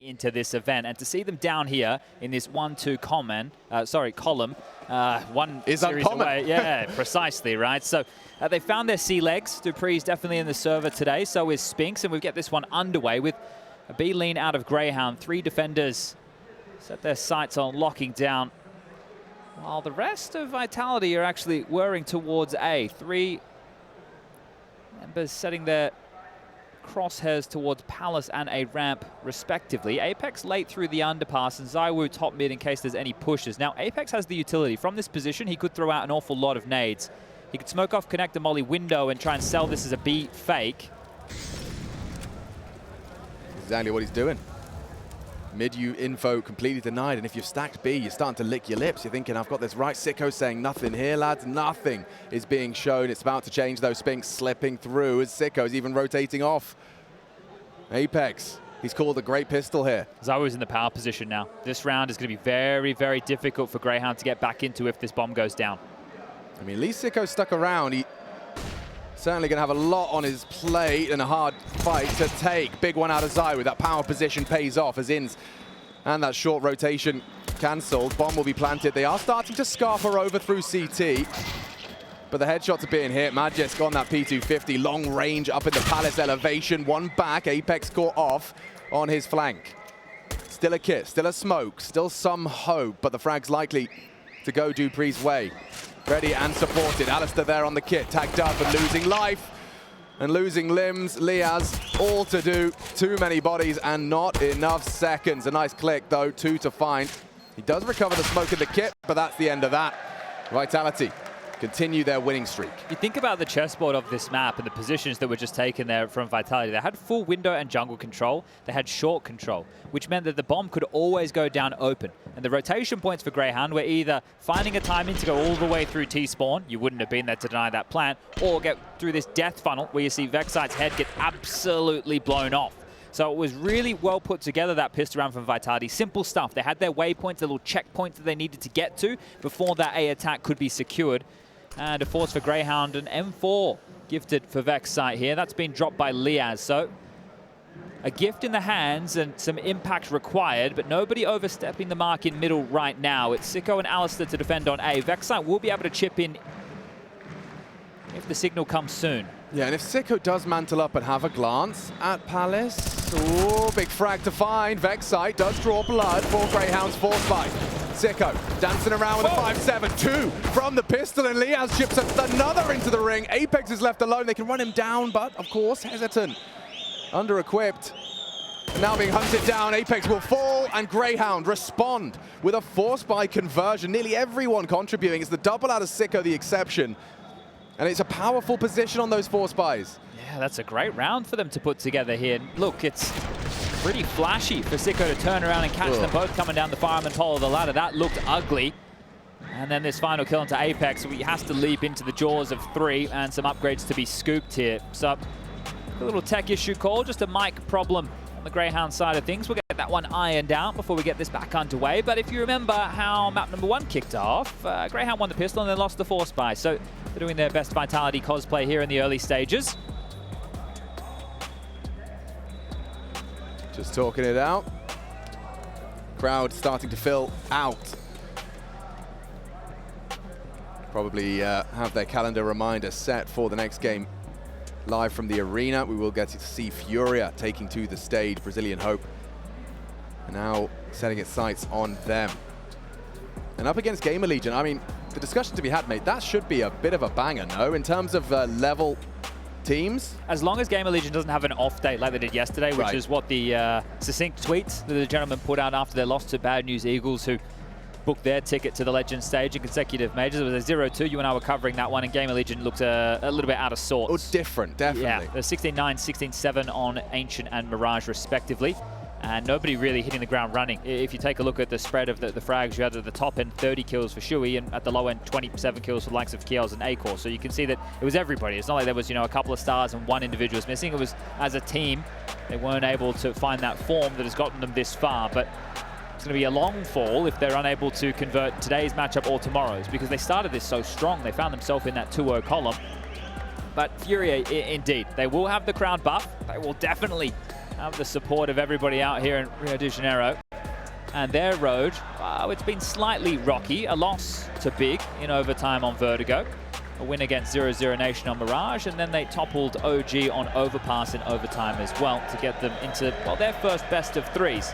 into this event, and to see them down here in this 1-2 column, one is series uncommon. away. Yeah, precisely, right? So they found their sea legs. dupreeh's definitely in the server today, so is Spinks, and we get this one underway with a B lean out of Grayhound. 3 defenders set their sights on locking down, while the rest of Vitality are actually whirring towards A. 3 members setting their crosshairs towards Palace and a ramp respectively. Apex late through the underpass and ZywOo top mid in case there's any pushes. Now Apex has the utility. From this position he could throw out an awful lot of nades. He could smoke off connector molly window and try and sell this as a B fake. Exactly what he's doing. Mid-U info completely denied, and if you've stacked B, you're starting to lick your lips. You're thinking, I've got this right. Sicko saying nothing here, lads. Nothing is being shown. It's about to change, though. Spinks slipping through as Sicko's even rotating off. Apex, he's called a great pistol here. ZywOo's in the power position now. This round is going to be very, very difficult for Grayhound to get back into if this bomb goes down. I mean, at least Sicko's stuck around. He certainly going to have a lot on his plate and a hard fight to take. Big one out of ZywOo. That power position pays off as Ins and that short rotation cancelled. Bomb will be planted. They are starting to scarf her over through CT, but the headshots are being hit. Magisk on that P250. Long range up in the Palace elevation. One back. Apex caught off on his flank. Still a kit, still a smoke, still some hope, but the frag's likely to go dupreeh's way. Ready and supported. aliStair there on the kit, tagged up and losing life and losing limbs. Liazz, all to do. Too many bodies and not enough seconds. A nice click though, 2 to find. He does recover the smoke in the kit, but that's the end of that. Vitality continue their winning streak. You think about the chessboard of this map and the positions that were just taken there from Vitality. They had full window and jungle control. They had short control, which meant that the bomb could always go down open. And the rotation points for Grayhound were either finding a timing to go all the way through T-spawn, you wouldn't have been there to deny that plant, or get through this death funnel where you see Vexite's head get absolutely blown off. So it was really well put together, that pistol round from Vitality. Simple stuff. They had their waypoints, the little checkpoints that they needed to get to before that A attack could be secured. And a force for Grayhound, and M4 gifted for Vexite here. That's been dropped by Liazz. So a gift in the hands and some impact required, but nobody overstepping the mark in middle right now. It's Sicko and aliStair to defend on A. Vexite will be able to chip in if the signal comes soon. Yeah, and if Sicko does mantle up and have a glance at Palace, oh, big frag to find. Vexite does draw blood for Grayhound's force fight. Sicko dancing around with a 5-7, 2 from the pistol, and Liazz chips another into the ring. Apex is left alone. They can run him down, but of course, hesitant, under-equipped. And now being hunted down, Apex will fall, and Grayhound respond with a force buy conversion. Nearly everyone contributing. It's the double out of Sicko, the exception. And it's a powerful position on those force buys. Yeah, that's a great round for them to put together here. Look, it's pretty flashy for Sicko to turn around and catch them both coming down the fireman pole of the ladder. That looked ugly. And then this final kill into Apex, so he has to leap into the jaws of 3 and some upgrades to be scooped here. So a little tech issue call, just a mic problem on the Grayhound side of things. We'll get that one ironed out before we get this back underway. But if you remember how map number 1 kicked off, Grayhound won the pistol and then lost the force buy. So they're doing their best Vitality cosplay here in the early stages. Just talking it out. Crowd starting to fill out. Probably have their calendar reminder set for the next game. Live from the arena, we will get to see Furia taking to the stage. Brazilian Hope now setting its sights on them. And up against Gamer Legion, I mean, the discussion to be had, mate, that should be a bit of a banger, no? In terms of level teams. As long as Gamer Legion doesn't have an off date like they did yesterday, which is what the succinct tweets that the gentleman put out after their loss to Bad News Eagles, who booked their ticket to the Legends stage in consecutive majors. It was a 0-2. You and I were covering that one, and Gamer Legion looked a little bit out of sorts. Oh, different, definitely. Yeah, 16-9, 16-7 on Ancient and Mirage, respectively. And nobody really hitting the ground running. If you take a look at the spread of the frags, you had at the top end 30 kills for Shui, and at the low end 27 kills for the likes of Kiels and Acor. So you can see that it was everybody. It's not like there was, you know, a couple of stars and one individual was missing. It was, as a team, they weren't able to find that form that has gotten them this far. But it's going to be a long fall if they're unable to convert today's matchup or tomorrow's, because they started this so strong. They found themselves in that 2-0 column. But Furia, indeed, they will have the crowd buff. They will definitely have the support of everybody out here in Rio de Janeiro. And their road, it's been slightly rocky. A loss to Big in overtime on Vertigo. A win against 0-0 Nation on Mirage, and then they toppled OG on Overpass in overtime as well to get them into, well, their first best of threes.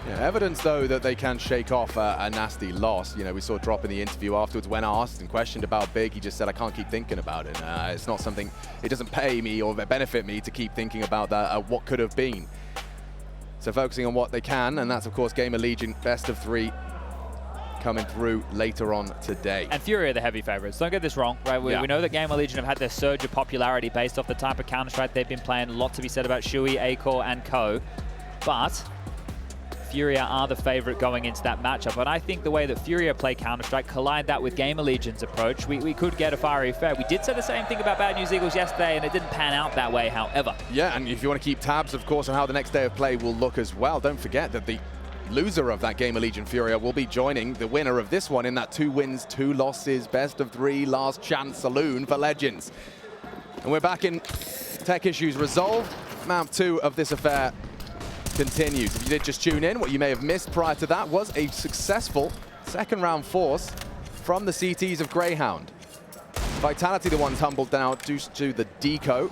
Yeah, evidence, though, that they can shake off a nasty loss. You know, we saw Drop in the interview afterwards when asked and questioned about Big. He just said, I can't keep thinking about it. It's not something, it doesn't pay me or benefit me to keep thinking about that, what could have been. So focusing on what they can, and that's, of course, Gamer Legion best of 3 coming through later on today. And Fury are the heavy favorites. Don't get this wrong, right? We know that Gamer Legion have had their surge of popularity based off the type of Counter-Strike they've been playing. A lot to be said about Shui, Acor, and Co. But Furia are the favorite going into that matchup. But I think the way that Furia play Counter-Strike, collide that with Gamer Legion's approach, we could get a fiery affair. We did say the same thing about Bad News Eagles yesterday, and it didn't pan out that way, however. Yeah, and if you want to keep tabs, of course, on how the next day of play will look as well, don't forget that the loser of that Gamer Legion Furia will be joining the winner of this one in that 2 wins, 2 losses, best of 3, last chance saloon for Legends. And we're back in Tech Issues Resolved. Map 2 of this affair continues. If you did just tune in, what you may have missed prior to that was a successful second round force from the CTs of Grayhound. Vitality, the ones humbled down due to the deco.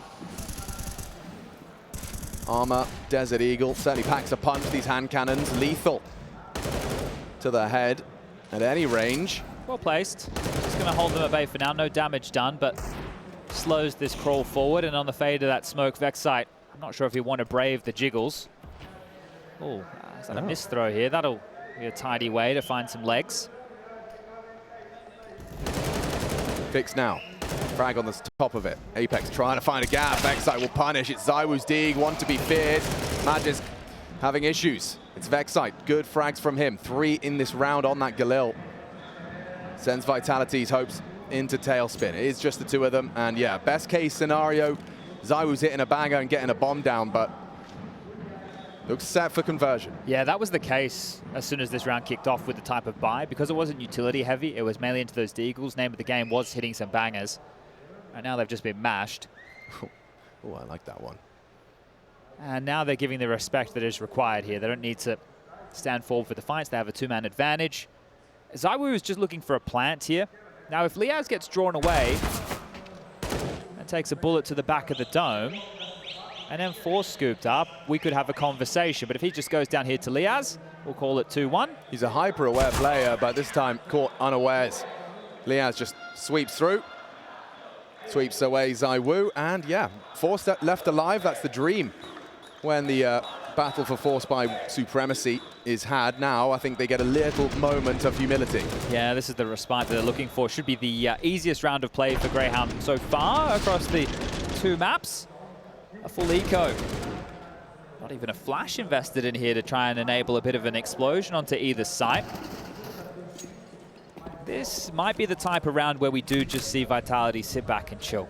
Armor, Desert Eagle, certainly packs a punch. These hand cannons, lethal to the head at any range. Well placed. Just going to hold them at bay for now. No damage done, but slows this crawl forward. And on the fade of that smoke, Vexite, I'm not sure if you want to brave the jiggles. Oh, is that a missed throw here? That'll be a tidy way to find some legs. Fix now. Frag on the top of it. Apex trying to find a gap. Vexite will punish. It's ZywOo's dig, one to be feared. Magisk having issues. It's Vexite. Good frags from him. 3 in this round on that Galil. Sends Vitality's hopes into tailspin. It is just the 2 of them. And yeah, best case scenario, ZywOo's hitting a banger and getting a bomb down, but looks set for conversion. Yeah, that was the case as soon as this round kicked off with the type of buy. Because it wasn't utility heavy, it was mainly into those deagles. Name of the game was hitting some bangers. And now they've just been mashed. Oh, I like that one. And now they're giving the respect that is required here. They don't need to stand forward for the fights. They have a 2-man advantage. ZywOo is just looking for a plant here. Now, if Liazz gets drawn away and takes a bullet to the back of the dome, and then force scooped up, we could have a conversation. But if he just goes down here to Liazz, we'll call it 2-1. He's a hyper-aware player, but this time caught unawares. Liazz just sweeps through. Sweeps away ZywOo, and yeah, Force left alive. That's the dream when the battle for Force by supremacy is had. Now I think they get a little moment of humility. Yeah, this is the respite that they're looking for. Should be the easiest round of play for Grayhound so far across the 2 maps. A full eco. Not even a flash invested in here to try and enable a bit of an explosion onto either side. This might be the type of round where we do just see Vitality sit back and chill.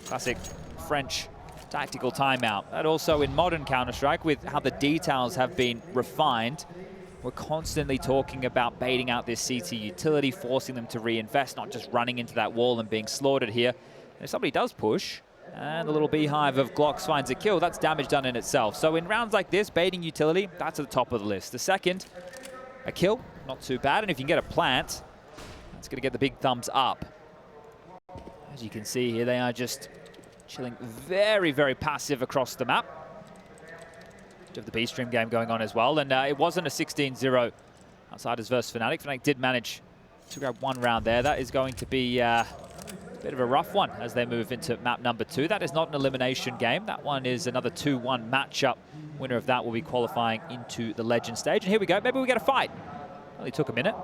Classic French tactical timeout. And also in modern Counter-Strike, with how the details have been refined, we're constantly talking about baiting out this CT utility, forcing them to reinvest, not just running into that wall and being slaughtered here. And if somebody does push, and the little beehive of Glocks finds a kill, that's damage done in itself. So in rounds like this, baiting utility, that's at the top of the list. The second, a kill, not too bad. And if you can get a plant, it's going to get the big thumbs up. As you can see here, they are just chilling very, very passive across the map. Bit of the B-Stream game going on as well. And it wasn't a 16-0 Outsiders versus Fnatic. Fnatic did manage to grab 1 round there. That is going to be a bit of a rough one as they move into map number 2. That is not an elimination game. That one is another 2-1 matchup. Winner of that will be qualifying into the Legend stage. And here we go. Maybe we get a fight. Only took a minute.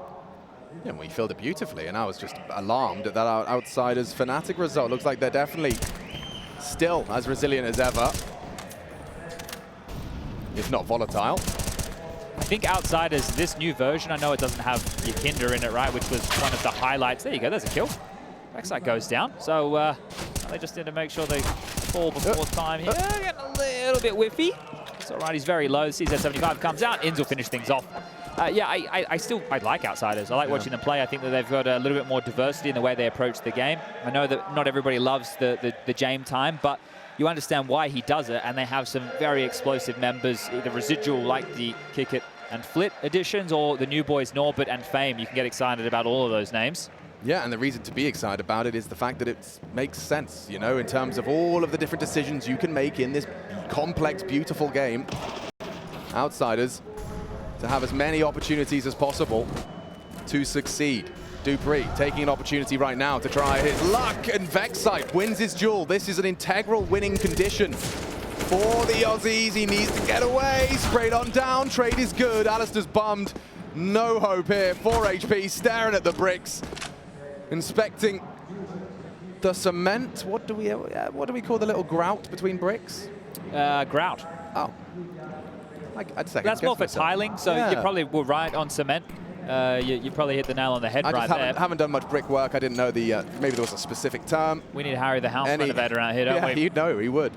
Yeah, well, he filled it beautifully, and I was just alarmed at that Outsiders Fnatic result. Looks like they're definitely still as resilient as ever, if not volatile. I think Outsiders, this new version, I know it doesn't have Yakinda in it, right, which was one of the highlights. There you go, there's a kill. Vexite goes down, so they just need to make sure they fall before time here. Getting a little bit whiffy. It's all right, he's very low. CZ75 comes out. Inns will finish things off. Yeah, I like Outsiders. I like watching them play. I think that they've got a little bit more diversity in the way they approach the game. I know that not everybody loves the Jame time, but you understand why he does it, and they have some very explosive members, either residual like the Kick It and Flit editions, or the new boys Norbert and Fame. You can get excited about all of those names. Yeah, and the reason to be excited about it is the fact that it makes sense, you know, in terms of all of the different decisions you can make in this complex, beautiful game. Outsiders to have as many opportunities as possible to succeed. dupreeh taking an opportunity right now to try his luck, and Vexite wins his duel. This is an integral winning condition for the Aussies. He needs to get away, sprayed on down, trade is good. aliStair's bummed, no hope here. 4 HP, staring at the bricks, inspecting the cement. What do we call the little grout between bricks? Grout. Oh. I'd say that's more for tiling, so yeah. You probably were right on cement. You probably hit the nail on the head right there. I haven't done much brickwork. I didn't know maybe there was a specific term. We need Harry the house renovator around here, don't we? Yeah, he'd know, he would.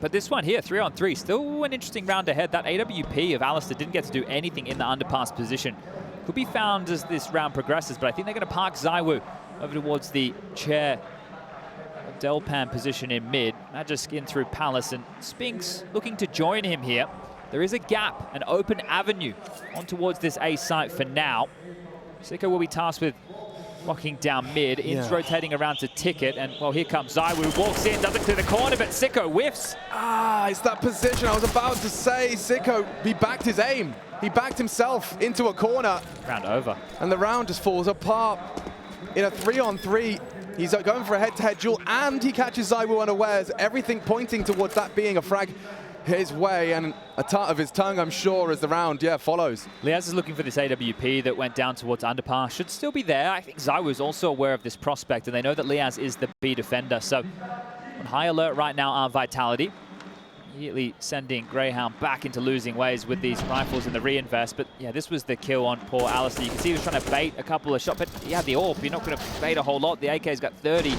But this one here, 3-on-3, still an interesting round ahead. That AWP of aliStair didn't get to do anything in the underpass position. Could be found as this round progresses, but I think they're going to park ZywOo over towards the chair Delpan position in mid. Magisk in through Palace, and Spinks looking to join him here. There is a gap, an open avenue on towards this A site for now. Sicko will be tasked with walking down mid. In's rotating around to Ticket, and well, here comes ZywOo. Walks in, doesn't clear the corner, but Sicko whiffs. It's that position I was about to say. Sicko, he backed his aim. He backed himself into a corner. Round over. And the round just falls apart. In a 3-on-3, he's going for a head-to-head duel, and he catches ZywOo unawares. Everything pointing towards that being a frag his way, and a tart of his tongue, I'm sure, as the round, follows. Liazz is looking for this AWP that went down towards underpass. Should still be there. I think ZywOo is also aware of this prospect, and they know that Liazz is the B defender. So on high alert right now are Vitality. Immediately sending Grayhound back into losing ways with these rifles in the reinvest. But yeah, this was the kill on poor aliStair. You can see he was trying to bait a couple of shots, but he had the AWP. You're not going to bait a whole lot. The AK's got 30.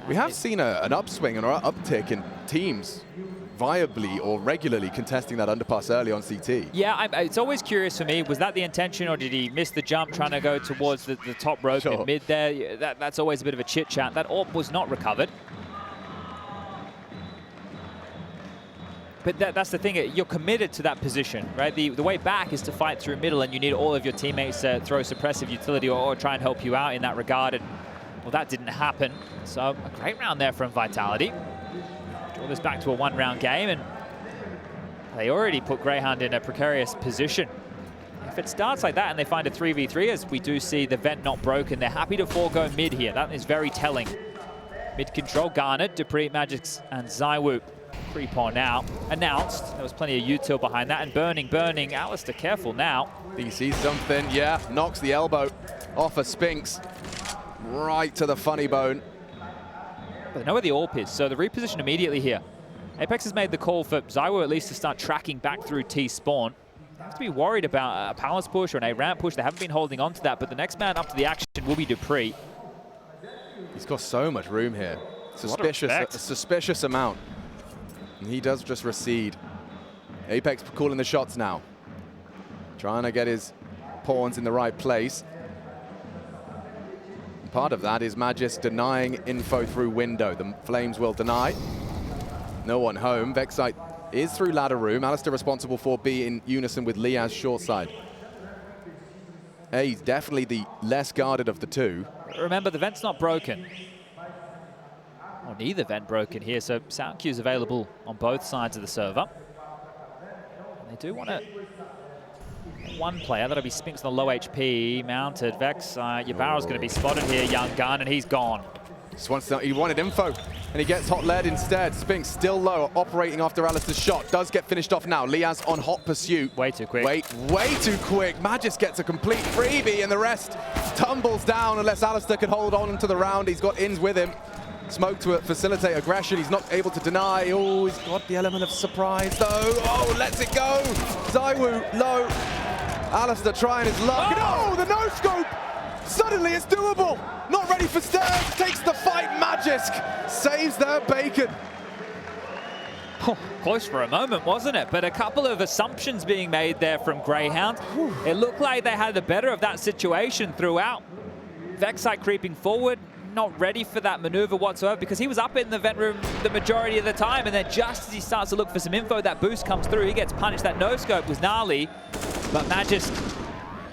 We have seen an upswing and an uptick in teams viably or regularly contesting that underpass early on CT. Yeah, it's always curious for me, was that the intention, or did he miss the jump trying to go towards the top rope in mid there? That's always a bit of a chit-chat. That AWP was not recovered. But that's the thing, you're committed to that position, right? The way back is to fight through middle, and you need all of your teammates to throw suppressive utility or try and help you out in that regard. And, well, that didn't happen. So a great round there from Vitality. Draw this back to a one-round game, and they already put Grayhound in a precarious position. If it starts like that and they find a 3v3, as we do see the vent not broken, they're happy to forego mid here. That is very telling. Mid control garnered, dupreeh, Magisk, and ZywOo. Creep on now. Announced. There was plenty of util behind that, and burning. aliStair careful now. He sees something, knocks the elbow off of Spinks. Right to the funny bone. But they know where the AWP is, so the reposition immediately here. Apex has made the call for ZywOo at least to start tracking back through T-spawn. They have to be worried about a palace push or an A-ramp push. They haven't been holding on to that, but the next man up to the action will be dupreeh. He's got so much room here. A suspicious amount. And he does just recede. Apex calling the shots now. Trying to get his pawns in the right place. Part of that is Magisk denying info through window. The Flames will deny. No one home. Vexite is through ladder room. aliStair responsible for B in unison with Liazz short side. A, he's definitely the less guarded of the two. Remember, the vent's not broken. Or neither vent broken here, so sound cues available on both sides of the server. And they do want to... One player, that'll be Spinks on the low HP, mounted. Vex, your barrel's going to be spotted here, young gun, and he's gone. He wanted info, and he gets hot lead instead. Spinks still low, operating after aliStair's shot. Does get finished off now. Liazz on hot pursuit. Way too quick. Way too quick. Magisk gets a complete freebie, and the rest tumbles down unless aliStair can hold on to the round. He's got ins with him. Smoke to facilitate aggression. He's not able to deny. Oh, he's got the element of surprise, though. Oh, lets it go. ZywOo low. aliStair trying his luck. Oh, the no-scope! Suddenly it's doable. Not ready for stairs. Takes the fight. Magisk saves their bacon. Close for a moment, wasn't it? But a couple of assumptions being made there from Grayhound. It looked like they had the better of that situation throughout. Vexite creeping forward, not ready for that maneuver whatsoever because he was up in the vent room the majority of the time, and then just as he starts to look for some info, that boost comes through. He gets punished. That no-scope was gnarly, but Magist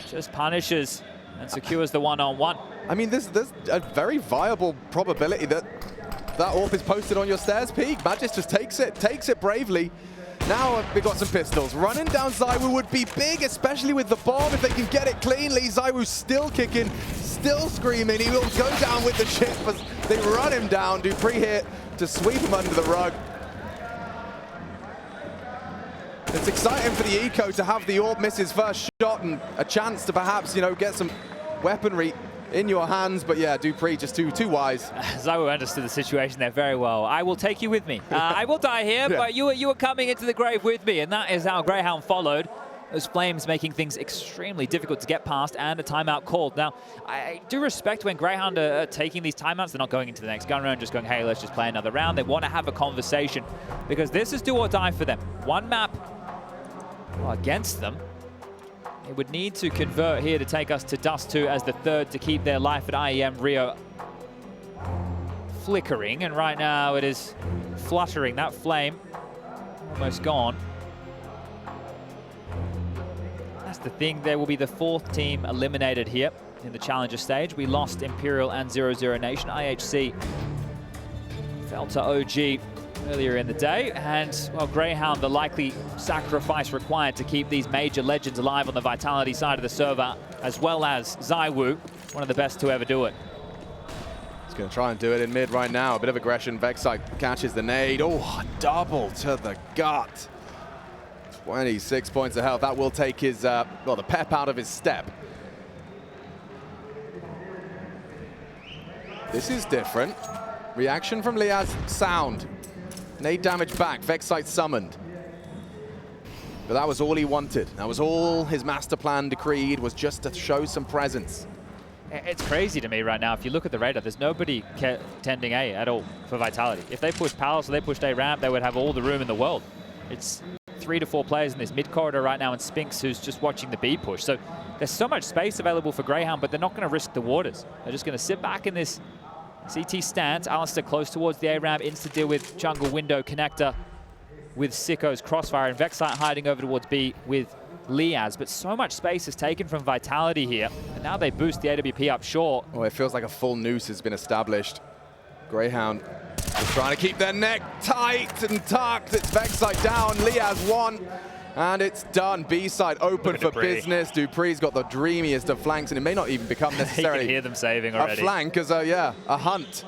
just punishes and secures the one-on-one. I mean, there's a very viable probability that that AWP is posted on your stairs peak. Magist just takes it bravely. Now we've got some pistols. Running down ZywOo would be big, especially with the bomb, if they can get it cleanly. ZywOo's still kicking, still screaming. He will go down with the chip as they run him down. dupreeh here to sweep him under the rug. It's exciting for the Eco to have the AWP miss his first shot and a chance to perhaps, you know, get some weaponry in your hands, but yeah, dupreeh just too wise. ZywOo understood the situation there very well. I will take you with me. I will die here, but you were coming into the grave with me, and that is how Grayhound followed. Those flames making things extremely difficult to get past, and a timeout called. Now, I do respect when Grayhound are taking these timeouts. They're not going into the next gun round, just going, hey, let's just play another round. They want to have a conversation, because this is do or die for them. One map against them. They would need to convert here to take us to Dust 2 as the third to keep their life at IEM Rio flickering. And right now it is fluttering. That flame almost gone. That's the thing. There will be the fourth team eliminated here in the Challenger stage. We lost Imperial and 0-0 Nation. IHC fell to OG earlier in the day, and well, Grayhound, the likely sacrifice required to keep these major legends alive on the Vitality side of the server, as well as ZywOo, one of the best to ever do it. He's going to try and do it in mid right now. A bit of aggression. Vexite catches the nade. Oh, double to the gut. 26 points of health. That will take his, well, the pep out of his step. This is different. Reaction from Liazz, sound. Nade damage back, Vexite summoned. But that was all he wanted. That was all his master plan decreed, was just to show some presence. It's crazy to me right now. If you look at the radar, there's nobody tending A at all for Vitality. If they pushed Palace or they pushed A ramp, they would have all the room in the world. It's 3 to 4 players in this mid corridor right now, and Spinks who's just watching the B push. So there's so much space available for Grayhound, but they're not going to risk the waters. They're just going to sit back in this CT stance. aliStair close towards the A-ramp, insta deal with jungle window connector with Sicko's crossfire, and Vexite hiding over towards B with Liazz. But so much space is taken from Vitality here, and now they boost the AWP up short. Oh, it feels like a full noose has been established. Grayhound is trying to keep their neck tight and tucked. It's Vexite down, Liazz won. And it's done. B side open for business. dupreeh's got the dreamiest of flanks, and it may not even become necessarily you can hear them saving already. A flank, as yeah, a hunt.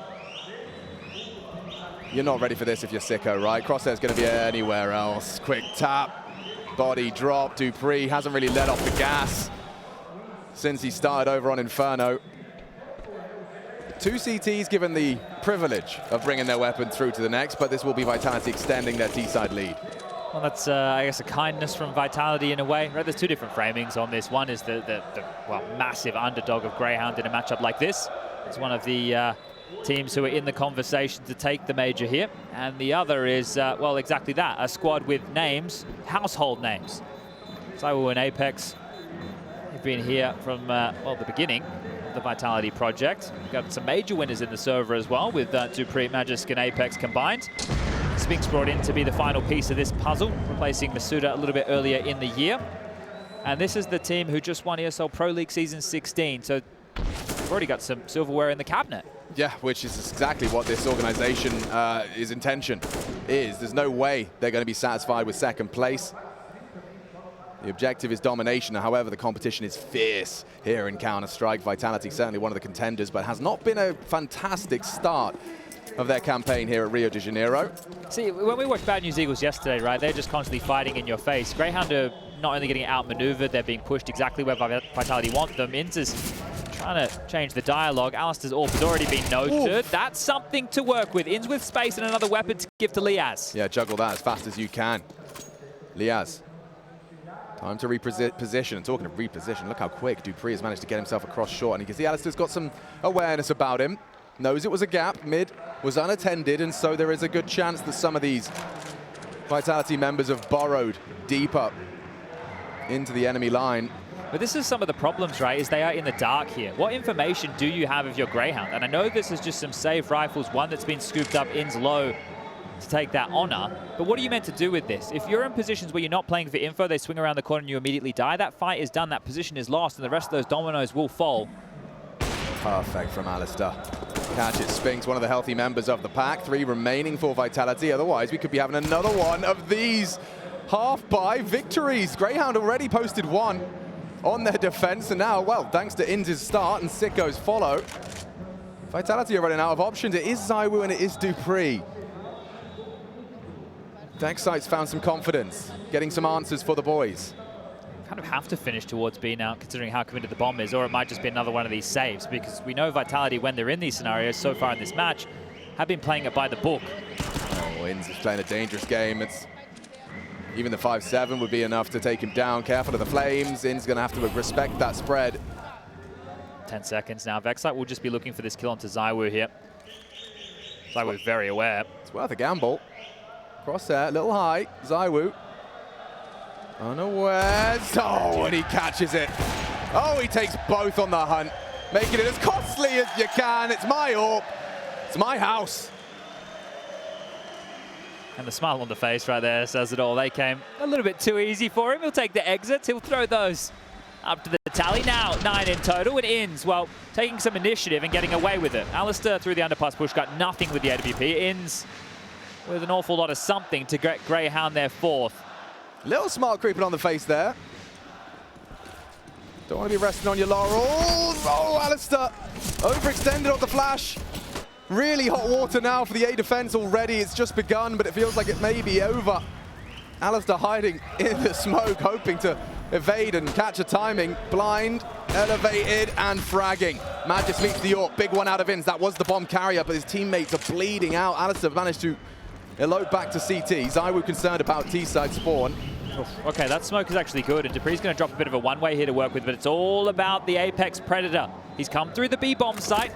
You're not ready for this if you're Sicko, right? Crosshair's going to be anywhere else. Quick tap, body drop. dupreeh hasn't really let off the gas since he started over on Inferno. 2 CTs given the privilege of bringing their weapon through to the next, but this will be Vitality extending their T-side lead. Well, that's, I guess, a kindness from Vitality in a way. Right? There's 2 different framings on this. One is the well, massive underdog of Grayhound in a matchup like this. It's one of the teams who are in the conversation to take the major here. And the other is, well, exactly that, a squad with names, household names. ZywOo and Apex have been here from, well, the beginning of the Vitality project. We've got some major winners in the server as well, with dupreeh, Magisk, and Apex combined. Spinks brought in to be the final piece of this puzzle, replacing Masuda a little bit earlier in the year. And this is the team who just won ESL Pro League Season 16, so we've already got some silverware in the cabinet. Yeah, which is exactly what this organization, is intention is. There's no way they're going to be satisfied with second place. The objective is domination. However, the competition is fierce here in Counter-Strike. Vitality certainly one of the contenders, but has not been a fantastic start of their campaign here at Rio de Janeiro. See, when we watched Bad News Eagles yesterday, right, they're just constantly fighting in your face. Grayhound are not only getting outmaneuvered, they're being pushed exactly where Vitality want them. Inz is trying to change the dialogue. aliStair's AWP has already been noted. Oof. That's something to work with. Inz with space and another weapon to give to Liazz. Yeah, juggle that as fast as you can. Liazz. Time to reposition. And talking of reposition, look how quick dupreeh has managed to get himself across short. And you can see aliStair's got some awareness about him. Knows it was a gap, mid was unattended, and so there is a good chance that some of these Vitality members have burrowed deep up into the enemy line. But this is some of the problems, right, is they are in the dark here. What information do you have of your Grayhound? And I know this is just some saved rifles, one that's been scooped up ins low to take that honor. But what are you meant to do with this? If you're in positions where you're not playing for info, they swing around the corner and you immediately die, that fight is done, that position is lost, and the rest of those dominoes will fall. Perfect from aliStair. Catches Spinks, one of the healthy members of the pack. 3 remaining for Vitality. Otherwise, we could be having another one of these half-buy victories. Grayhound already posted 1 on their defense, and now, well, thanks to Inz's start and Sicko's follow, Vitality are running out of options. It is ZywOo and it is dupreeh. Vexite's found some confidence, getting some answers for the boys. Kind of have to finish towards B now, considering how committed the bomb is, or it might just be another one of these saves, because we know Vitality, when they're in these scenarios so far in this match, have been playing it by the book. Oh, Inz is playing a dangerous game. It's even the 5-7 would be enough to take him down. Careful of the flames. Inz going to have to respect that spread. 10 seconds now. Vexite will just be looking for this kill onto ZywOo here. ZywOo very aware. It's worth a gamble. Crosshair, a little high. ZywOo unawares. Oh, and he catches it. Oh, he takes both on the hunt, making it as costly as you can. It's my AWP. It's my house. And the smile on the face right there says it all. They came a little bit too easy for him. He'll take the exits. He'll throw those up to the tally. Now 9 in total. And Inz, well, taking some initiative and getting away with it. aliStair through the underpass push got nothing with the AWP. Inz with an awful lot of something to get Grayhound their 4th. Little smart creeping on the face there. Don't want to be resting on your laurels. Oh, aliStair overextended on the flash. Really hot water now for the A defense already. It's just begun, but it feels like it may be over. aliStair hiding in the smoke, hoping to evade and catch a timing. Blind, elevated, and fragging. Magis meets the AWP. Big one out of Inz. That was the bomb carrier, but his teammates are bleeding out. aliStair managed to elope back to CT. ZywOo concerned about T-side spawn. Okay, that smoke is actually good, and dupreeh's going to drop a bit of a one-way here to work with, but it's all about the Apex Predator. He's come through the B-bomb site.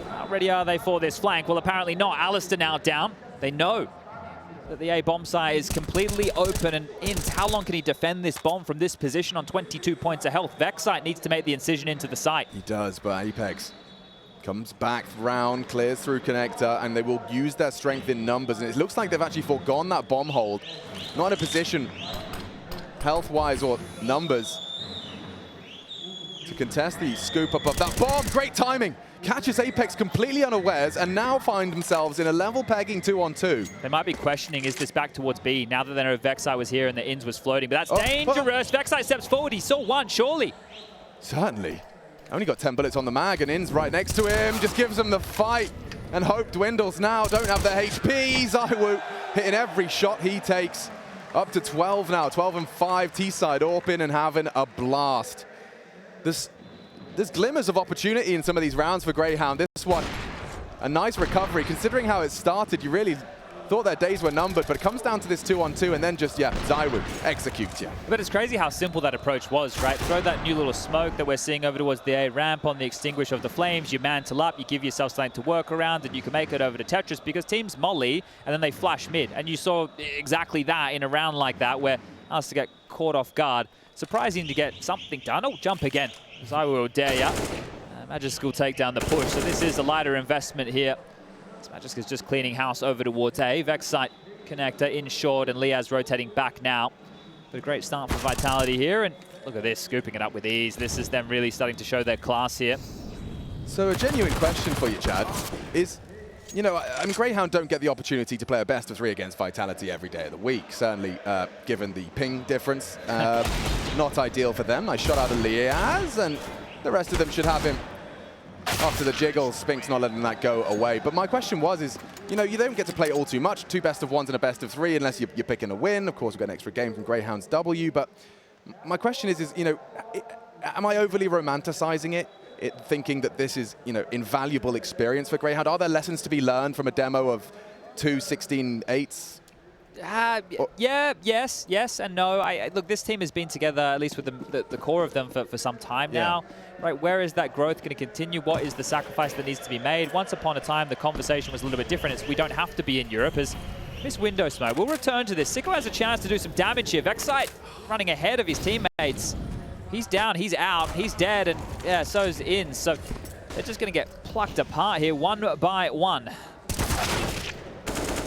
How ready are they for this flank? Well, apparently not. aliStair now down. They know that the A-bomb site is completely open, and Inz, how long can he defend this bomb from this position on 22 points of health? Vexite needs to make the incision into the site. He does, but Apex comes back round, clears through connector, and they will use their strength in numbers. And it looks like they've actually forgone that bomb hold. Not in a position, health-wise or numbers, to contest the scoop up of that bomb. Great timing. Catches Apex completely unawares and now find themselves in a level pegging 2-on-2. They might be questioning, is this back towards B, now that they know Vexite was here and the Inz was floating. But that's dangerous. Vexite steps forward. He saw one, surely. Certainly. Only got 10 bullets on the mag, and Inz right next to him. Just gives him the fight, and hope dwindles now. Don't have the HP. ZywOo hitting every shot he takes. Up to 12 now. 12 and 5. T-side AWP and having a blast. There's glimmers of opportunity in some of these rounds for Grayhound. This one, a nice recovery. Considering how it started, you really thought their days were numbered, but it comes down to this 2-on-2, and then just, yeah, ZywOo executes you. But it's crazy how simple that approach was, right? Throw that new little smoke that we're seeing over towards the A ramp on the extinguish of the flames, you mantle up, you give yourself something to work around, and you can make it over to Tetris, because teams molly, and then they flash mid. And you saw exactly that in a round like that, where aliStair get caught off guard. Surprising to get something done. Oh, jump again. ZywOo will dare ya. Magisk will take down the push, so this is a lighter investment here. Magisk is just cleaning house over towards A. Vexite connector in short, and Liazz rotating back now. But a great start for Vitality here, and look at this, scooping it up with ease. This is them really starting to show their class here. So a genuine question for you, Chad, is, you know, I mean, Grayhound don't get the opportunity to play a best of 3 against Vitality every day of the week, certainly given the ping difference. Not ideal for them. Nice shot out of Liazz, and the rest of them should have him after the jiggle. Spinks not letting that go away. But my question was, you know, you don't get to play all too much. 2 best of 1s and a best of 3 unless you're picking a win. Of course, we've got an extra game from Grayhound's W. But my question is, you know, am I overly romanticizing it? Thinking that this is, you know, invaluable experience for Grayhound? Are there lessons to be learned from a demo of 2 16-8s? Yeah, yes, and no. Look, this team has been together, at least with the core of them, for some time now. Right, where is that growth going to continue? What is the sacrifice that needs to be made? Once upon a time, the conversation was a little bit different. It's we don't have to be in Europe, as This window smoke. We'll return to this. ZywOo has a chance to do some damage here. Vexite running ahead of his teammates. He's down, he's out, he's dead, and yeah, so's in. So they're just going to get plucked apart here, one by one.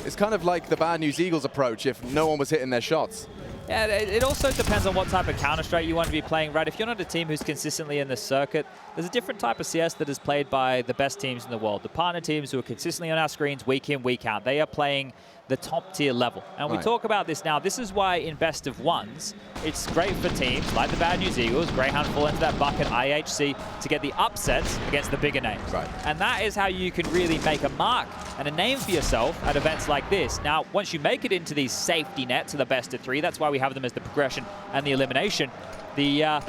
It's kind of like the Bad News Eagles approach if no one was hitting their shots. Yeah, it also depends on what type of Counter-Strike you want to be playing, right? If you're not a team who's consistently in the circuit, there's a different type of CS that is played by the best teams in the world. The partner teams who are consistently on our screens week in, week out. They are playing the top tier level. And we talk about this now. This is why in best of ones, it's great for teams like the Bad News Eagles, Grayhound fall into that bucket, IHC, to get the upsets against the bigger names. Right. And that is how you can really make a mark and a name for yourself at events like this. Now, once you make it into these safety nets of the best of 3, that's why we have them as the progression and the elimination. The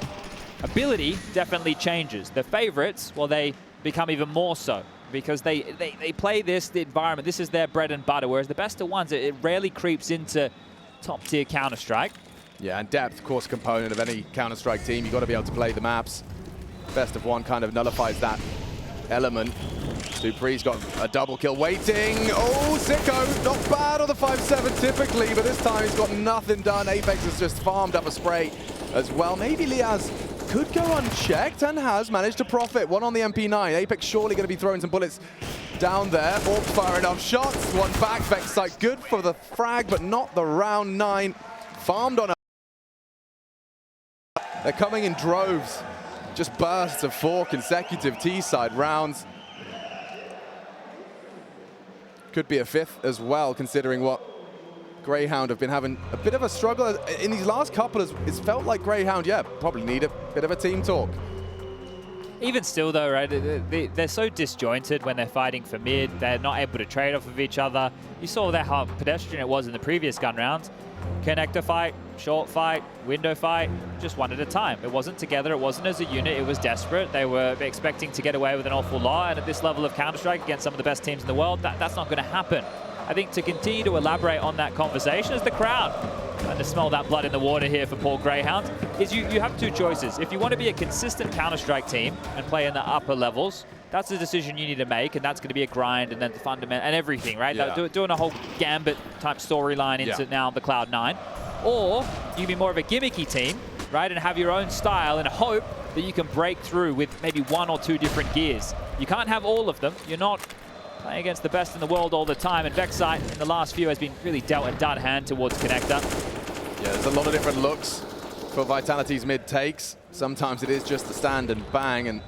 ability definitely changes. The favorites, well, they become even more so, because they play the environment. This is their bread and butter, whereas the best of ones, it rarely creeps into top-tier Counter-Strike. Yeah, and depth, of course, component of any Counter-Strike team. You've got to be able to play the maps. Best of one kind of nullifies that element. dupreeh's got a double kill waiting. Oh, ZywOo, not bad on the 5-7 typically, but this time he's got nothing done. Apex has just farmed up a spray as well. Maybe Liazz could go unchecked and has managed to profit. One on the MP9. Apex surely going to be throwing some bullets down there. Orbs firing off shots. One back. Vexite good for the frag, but not the round 9. Farmed on a... They're coming in droves. Just bursts of 4 consecutive T-side rounds. Could be a 5th as well, considering what Grayhound have been having a bit of a struggle. In these last couple, it's felt like Grayhound, yeah, probably need a bit of a team talk. Even still though, right, they're so disjointed when they're fighting for mid. They're not able to trade off of each other. You saw how pedestrian it was in the previous gun rounds. Connector fight, short fight, window fight, just one at a time. It wasn't together, it wasn't as a unit, it was desperate. They were expecting to get away with an awful lot, and at this level of Counter-Strike against some of the best teams in the world, that's not going to happen. I think to continue to elaborate on that conversation is the crowd. And to smell that blood in the water here for Paul Grayhound is you have 2 choices. If you want to be a consistent Counter-Strike team and play in the upper levels, that's a decision you need to make, and that's going to be a grind and then the fundament and everything, right? Yeah. Doing a whole Gambit type storyline into now the Cloud9. Or you can be more of a gimmicky team, right, and have your own style and hope that you can break through with maybe 1 or 2 different gears. You can't have all of them. You're not playing against the best in the world all the time, and Vexite in the last few has been really dealt a dud hand towards Connector. Yeah, there's a lot of different looks for Vitality's mid takes. Sometimes it is just the stand and bang, and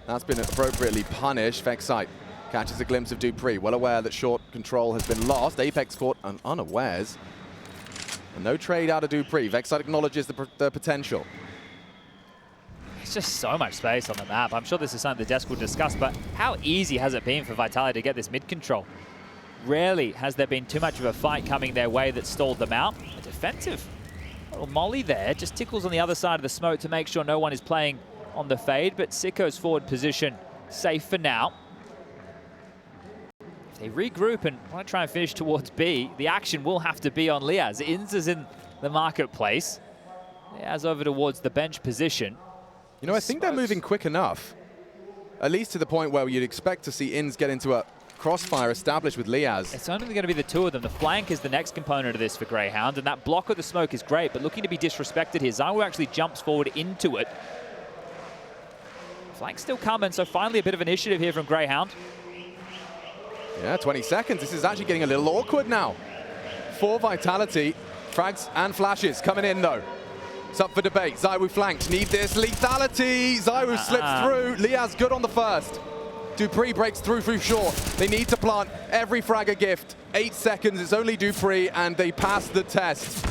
that's been appropriately punished. Vexite catches a glimpse of dupreeh, well aware that short control has been lost. Apex caught unawares. And no trade out of dupreeh. Vexite acknowledges the potential. There's just so much space on the map. I'm sure this is something the desk will discuss, but how easy has it been for Vitality to get this mid control? Rarely has there been too much of a fight coming their way that stalled them out. A defensive little molly there, just tickles on the other side of the smoke to make sure no one is playing on the fade, but ZywOo's forward position safe for now. If they regroup and want to try and finish towards B, the action will have to be on Liazz. Inz is in the marketplace. Liazz over towards the bench position. You know, I think they're moving quick enough, at least to the point where you'd expect to see Inz get into a crossfire established with Liazz. It's only going to be the 2 of them. The flank is the next component of this for Grayhound, and that block of the smoke is great, but looking to be disrespected here. ZywOo actually jumps forward into it. Flank's still coming, so finally a bit of initiative here from Grayhound. Yeah, 20 seconds. This is actually getting a little awkward now. For Vitality, frags and flashes coming in though. It's up for debate. ZywOo flanked. Need this lethality. ZywOo slips through. Liazz good on the first. dupreeh breaks through short. They need to plant every frag a gift. 8 seconds. It's only dupreeh, and they pass the test.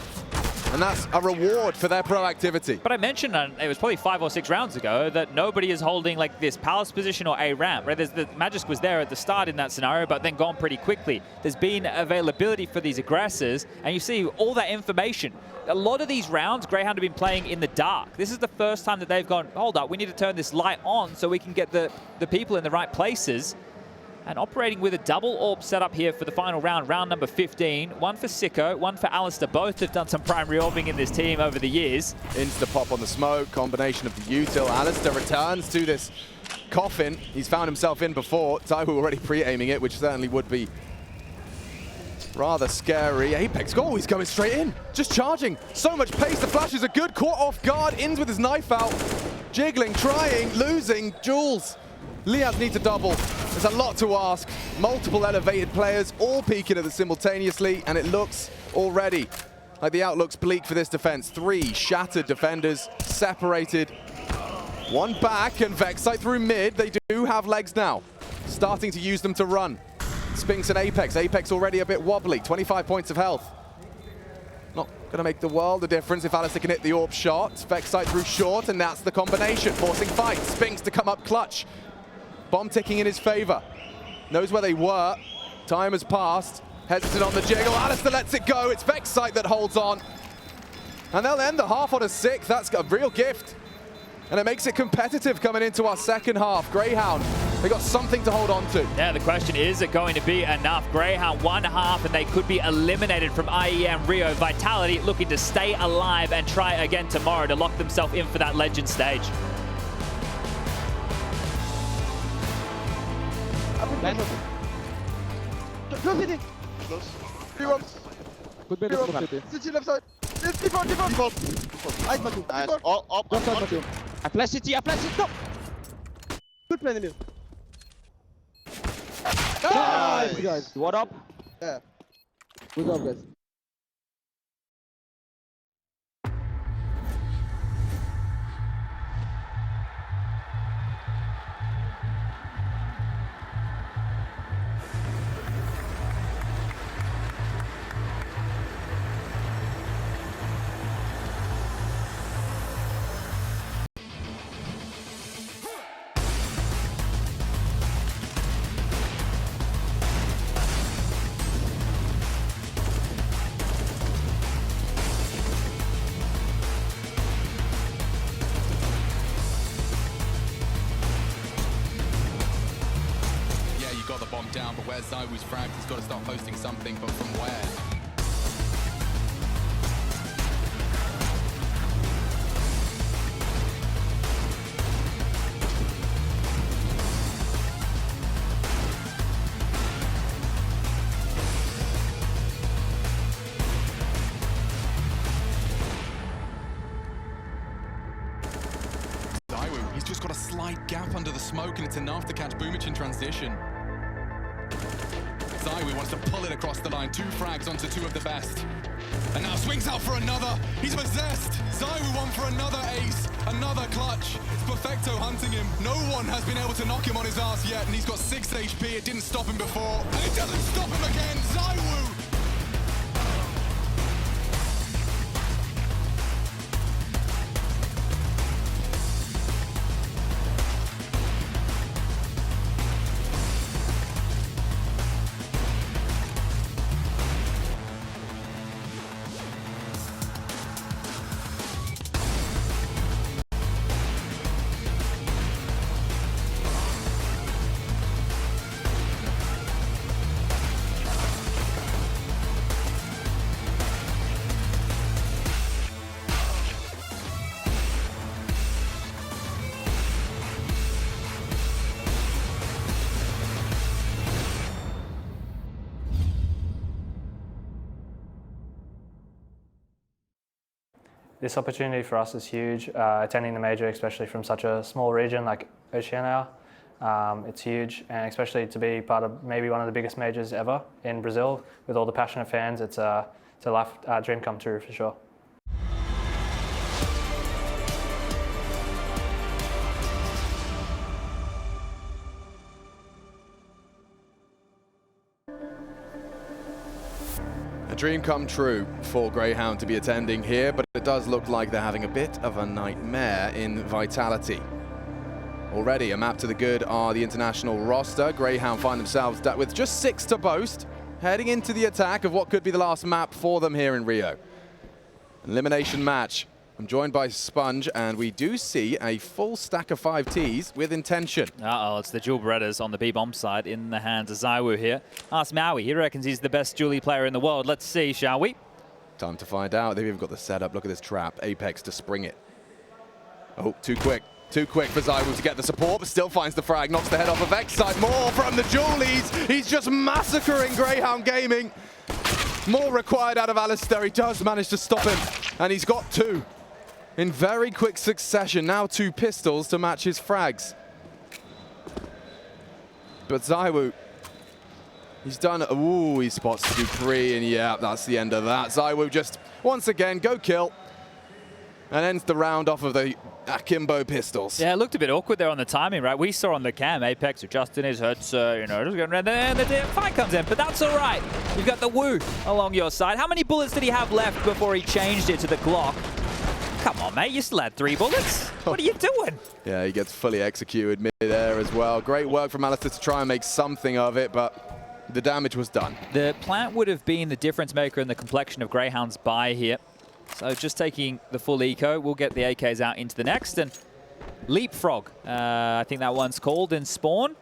And that's a reward for their proactivity. But I mentioned, it was probably 5 or 6 rounds ago, that nobody is holding like this palace position or a ramp. Right? The Magisk was there at the start in that scenario, but then gone pretty quickly. There's been availability for these aggressors, and you see all that information. A lot of these rounds, Grayhound have been playing in the dark. This is the first time that they've gone, hold up, we need to turn this light on so we can get the people in the right places. And operating with a double orb setup here for the final round, round number 15. One for ZywOo, one for aliStair. Both have done some primary orbing in this team over the years. Insta pop on the smoke, combination of the util. aliStair returns to this coffin. He's found himself in before. ZywOo already pre-aiming it, which certainly would be Rather scary. Apex, oh, he's going straight in. Just charging. So much pace. The flashes are good. Caught off guard. Ins with his knife out. Jiggling, trying, losing. Jules. Liazz needs to double. There's a lot to ask. Multiple elevated players, all peeking at it simultaneously, and it looks already like the outlook's bleak for this defense. 3 shattered defenders, separated. 1 back, and Vexite through mid. They do have legs now. Starting to use them to run. Spinks and Apex. Apex already a bit wobbly. 25 points of health. Not going to make the world a difference if aliStair can hit the AWP shot. Vexite through short, and that's the combination. Forcing fight. Spinks to come up clutch. Bomb ticking in his favor. Knows where they were. Time has passed. Hesitant on the jiggle. aliStair lets it go. It's Vexite that holds on. And they'll end the half on a 6. That's a real gift. And it makes it competitive coming into our second half. Grayhound, they got something to hold on to. Yeah, the question is it going to be enough? Grayhound 1 half and they could be eliminated from IEM Rio. Vitality looking to stay alive and try again tomorrow to lock themselves in for that legend stage. Close city. Close. 3 rounds. Good bit of city. City left side. Default. Nice, Matu. Nice. Up. Left side, Matu. I flash city. Stop. Good play, Emil. Nice, guys. What up? Yeah. Good job, guys. Down, but where's ZywOo's fragged? He's got to start posting something, but from where? ZywOo, he's just got a slight gap under the smoke, and it's enough to catch Boomich in transition. ZywOo wants to pull it across the line. 2 frags onto 2 of the best. And now swings out for another. He's possessed. ZywOo won for another ace. Another clutch. It's Perfecto hunting him. No one has been able to knock him on his ass yet. And he's got 6 HP. It didn't stop him before. And it doesn't stop him again. ZywOo. This opportunity for us is huge. Attending the major, especially from such a small region like Oceania, it's huge, and especially to be part of maybe one of the biggest majors ever in Brazil with all the passionate fans. It's a life dream come true for sure. Dream come true for Grayhound to be attending here, but it does look like they're having a bit of a nightmare in Vitality. Already a map to the good are the international roster. Grayhound find themselves with just 6 to boast, heading into the attack of what could be the last map for them here in Rio. Elimination match. I'm joined by Sponge, and we do see a full stack of 5 Ts with intention. Uh-oh, it's the dual Berettas on the B-bomb side in the hands of ZywOo here. Ask Maui, he reckons he's the best dually player in the world. Let's see, shall we? Time to find out. They've even got the setup. Look at this trap. Apex to spring it. Oh, too quick. Too quick for ZywOo to get the support, but still finds the frag. Knocks the head off of Vexite. More from the dualies. He's just massacring Grayhound Gaming. More required out of aliStair. He does manage to stop him, and he's got 2 in very quick succession. Now 2 pistols to match his frags. But ZywOo, he's done, ooh, he spots dupreeh, and yeah, that's the end of that. ZywOo just, once again, go kill, and ends the round off of the akimbo pistols. Yeah, it looked a bit awkward there on the timing, right? We saw on the cam Apex adjusting his heads, you know, just going around there, and the fight comes in, but that's all right. You've got the Woo along your side. How many bullets did he have left before he changed it to the Glock? Come on, mate, you still had 3 bullets. What are you doing? Yeah, he gets fully executed mid-air as well. Great work from aliStair to try and make something of it, but the damage was done. The plant would have been the difference maker in the complexion of Grayhound's buy here. So just taking the full eco, we'll get the AKs out into the next. And Leapfrog, I think that one's called, in Spawn.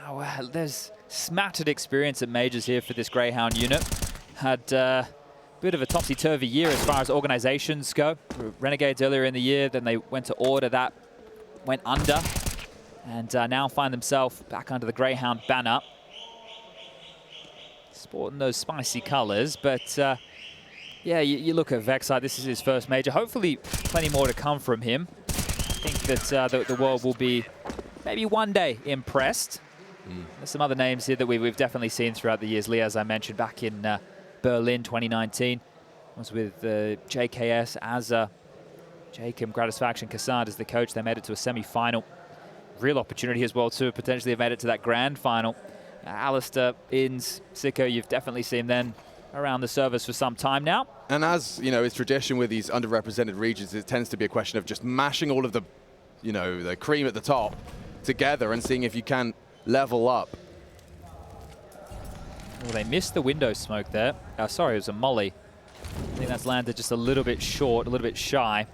Oh, well, there's smattered experience at majors here for this Grayhound unit. Had a bit of a topsy-turvy year as far as organizations go. Renegades earlier in the year, then they went to Order, that went under. And now find themselves back under the Grayhound banner. Sporting those spicy colors, but yeah, you look at Vexite, this is his first major. Hopefully plenty more to come from him. I think that the world will be maybe one day impressed. There's some other names here that we've definitely seen throughout the years. Liazz, I mentioned, back in Berlin 2019. Was with JKS, Azza, Jacob, Gratisfaction, Kassad as the coach. They made it to a semi-final. Real opportunity as well to potentially have made it to that grand final. aliStair, Ins, Sicko, you've definitely seen them around the service for some time now. And as, you know, is tradition with these underrepresented regions, it tends to be a question of just mashing all of the, you know, the cream at the top together and seeing if you can level up. Well, they missed the window smoke there. Sorry, it was a molly. I think that's landed just a little bit short, a little bit shy.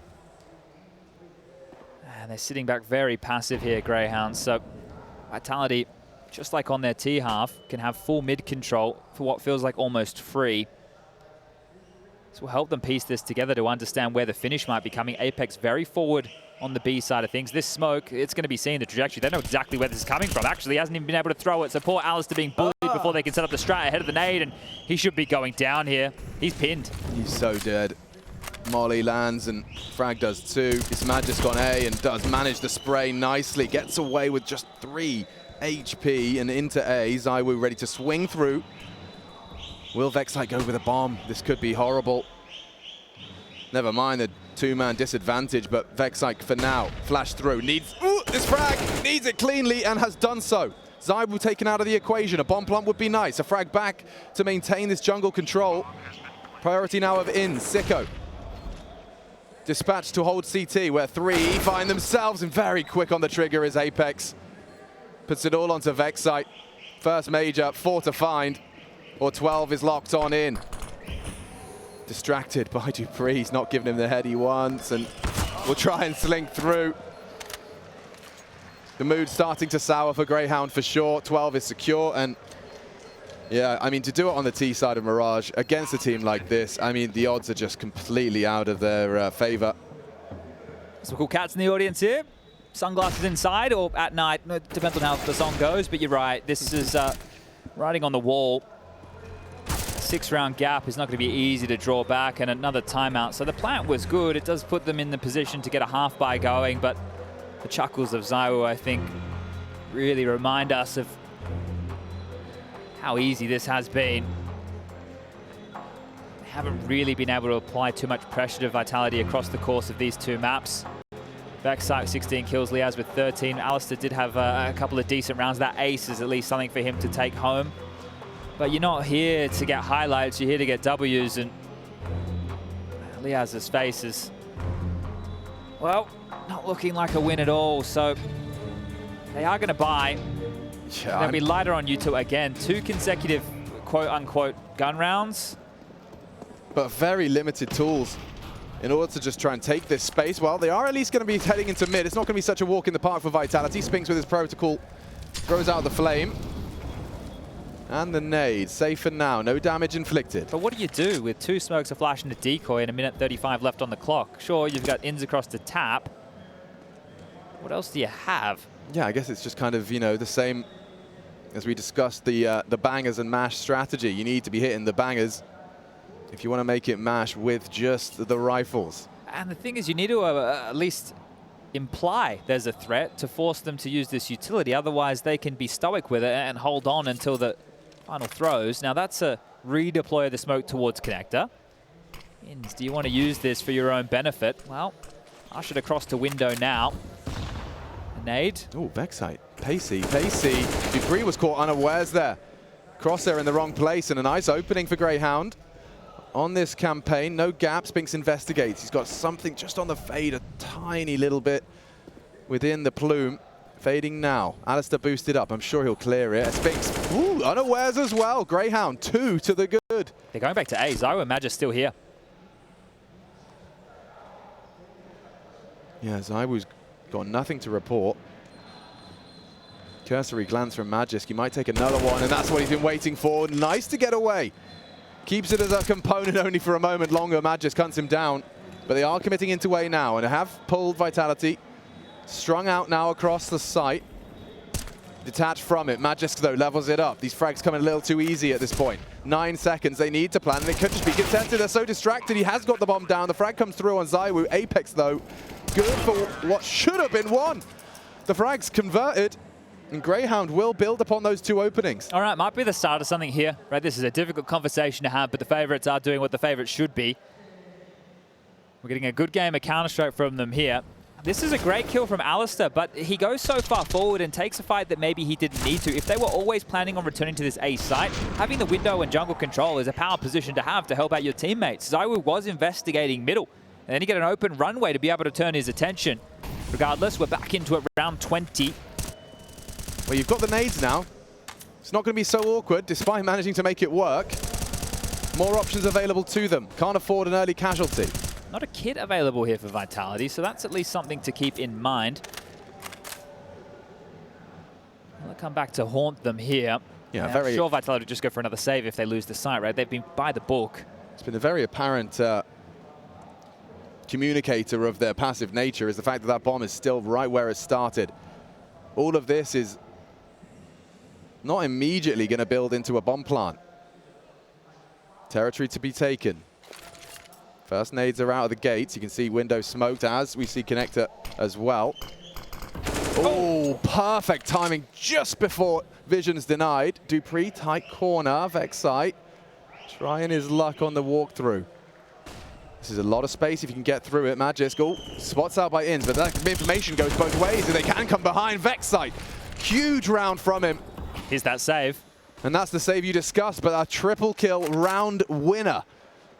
And they're sitting back very passive here, Greyhounds. So Vitality, just like on their T half, can have full mid control for what feels like almost free. This will help them piece this together to understand where the finish might be coming. Apex very forward on the B side of things. This smoke, it's going to be seeing the trajectory. They know exactly where this is coming from. Actually, he hasn't even been able to throw it. So poor aliStair being bullied before they can set up the strat ahead of the nade, and he should be going down here. He's pinned. He's so dead. Molly lands and Frag does too. Ismagist on A and does manage the spray nicely. Gets away with just 3 HP and into A. ZywOo ready to swing through. Will Vexite go with a bomb? This could be horrible. Never mind the 2-man disadvantage, but Vexite for now, flash through, needs, this frag, needs it cleanly and has done so. ZywOo taken out of the equation, a bomb plant would be nice. A frag back to maintain this jungle control. Priority now of Ins, Sicko. Dispatched to hold CT, where 3 find themselves, and very quick on the trigger is Apex. Puts it all onto Vexite. First major, 4 to find, or 12 is locked on in. Distracted by dupreeh, he's not giving him the head he wants, and will try and slink through. The mood starting to sour for Grayhound for sure. 12 is secure, and yeah, I mean, to do it on the T side of Mirage against a team like this, I mean, the odds are just completely out of their favor. Some cool cats in the audience here. Sunglasses inside or at night, depends on how the song goes, but you're right. This is writing on the wall. 6-round gap is not going to be easy to draw back, and another timeout. So the plant was good. It does put them in the position to get a half buy going, but the chuckles of ZywOo, I think, really remind us of how easy this has been. They haven't really been able to apply too much pressure to Vitality across the course of these 2 maps. Vexite 16 kills, Liazz with 13. aliStair did have a couple of decent rounds. That ace is at least something for him to take home. But you're not here to get highlights, you're here to get W's, and Liazz's face is, well, not looking like a win at all. So they are going to buy. Yeah, They'll be lighter on you 2 again. 2 consecutive quote-unquote gun rounds. But very limited tools in order to just try and take this space. Well, they are at least going to be heading into mid. It's not going to be such a walk in the park for Vitality. Spinks with his protocol, throws out the flame. And the nade, safe for now, no damage inflicted. But what do you do with 2 smokes, a flash, and a decoy, and 1:35 left on the clock? Sure, you've got Ins across the tap. What else do you have? Yeah, I guess it's just kind of, you know, the same as we discussed the bangers and mash strategy. You need to be hitting the bangers if you want to make it mash with just the rifles. And the thing is, you need to at least imply there's a threat to force them to use this utility. Otherwise, they can be stoic with it and hold on until the final throws. Now, that's a redeploy of the smoke towards connector. Ins, do you want to use this for your own benefit? Well, ushered across to window now. A nade. Oh, Vexite. Pacey. dupreeh was caught unawares there. Crosshair in the wrong place, and a nice opening for Grayhound. On this campaign, no gaps. Spinks investigates. He's got something just on the fade, a tiny little bit within the plume. Fading now. aliStair boosted up. I'm sure he'll clear it. Spinks, ooh, unawares as well. Grayhound, 2 to the good. They're going back to A. ZywOo and Mirage still here. Yeah, ZywOo's got nothing to report. Cursory glance from Magisk. He might take another one, and that's what he's been waiting for. Nice to get away. Keeps it as a component only for a moment longer. Magisk hunts him down, but they are committing into A now and have pulled Vitality. Strung out now across the site. Detached from it. Magisk, though, levels it up. These frags coming a little too easy at this point. 9 seconds. They need to plan, and they could just be contested. They're so distracted. He has got the bomb down. The frag comes through on ZywOo. Apex, though, good for what should have been one. The frags converted. And Grayhound will build upon those 2 openings. All right, might be the start of something here, right? This is a difficult conversation to have, but the favorites are doing what the favorites should be. We're getting a good game of Counter-Strike from them here. This is a great kill from aliStair, but he goes so far forward and takes a fight that maybe he didn't need to. If they were always planning on returning to this A site, having the window and jungle control is a power position to have to help out your teammates. ZywOo was investigating middle, and then you get an open runway to be able to turn his attention. Regardless, we're back into it, round 20. Well, you've got the nades now. It's not going to be so awkward, despite managing to make it work. More options available to them. Can't afford an early casualty. Not a kit available here for Vitality, so that's at least something to keep in mind. They'll come back to haunt them here. Yeah, I'm sure Vitality would just go for another save if they lose the site, right? They've been by the book. It's been a very apparent communicator of their passive nature is the fact that that bomb is still right where it started. All of this is not immediately going to build into a bomb plant. Territory to be taken. First nades are out of the gates. You can see window smoked as we see connector as well. Oh, perfect timing just before vision's denied. dupreeh, tight corner. Vexite trying his luck on the walkthrough. This is a lot of space if you can get through it. Magisk, oh, spots out by Ins, but that information goes both ways, and they can come behind. Vexite, huge round from him. Here's that save. And that's the save you discussed, but a triple kill round winner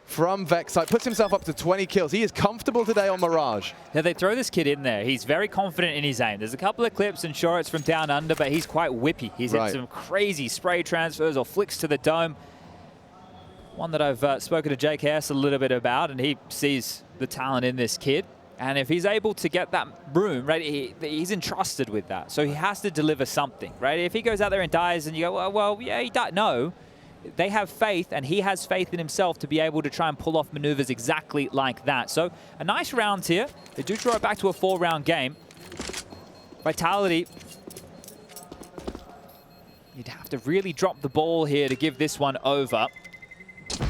from Vexite. Puts himself up to 20 kills. He is comfortable today on Mirage. Yeah, they throw this kid in there. He's very confident in his aim. There's a couple of clips, and sure, it's from down under, but he's quite whippy. He's in some crazy spray transfers or flicks to the dome. One that I've spoken to JKS a little bit about, and he sees the talent in this kid. And if he's able to get that room, right, he's entrusted with that. So he has to deliver something, right? If he goes out there and dies and you go, well yeah, he died. No, they have faith, and he has faith in himself to be able to try and pull off maneuvers exactly like that. So a nice round here. They do draw it back to a 4-round game. Vitality, you'd have to really drop the ball here to give this one over.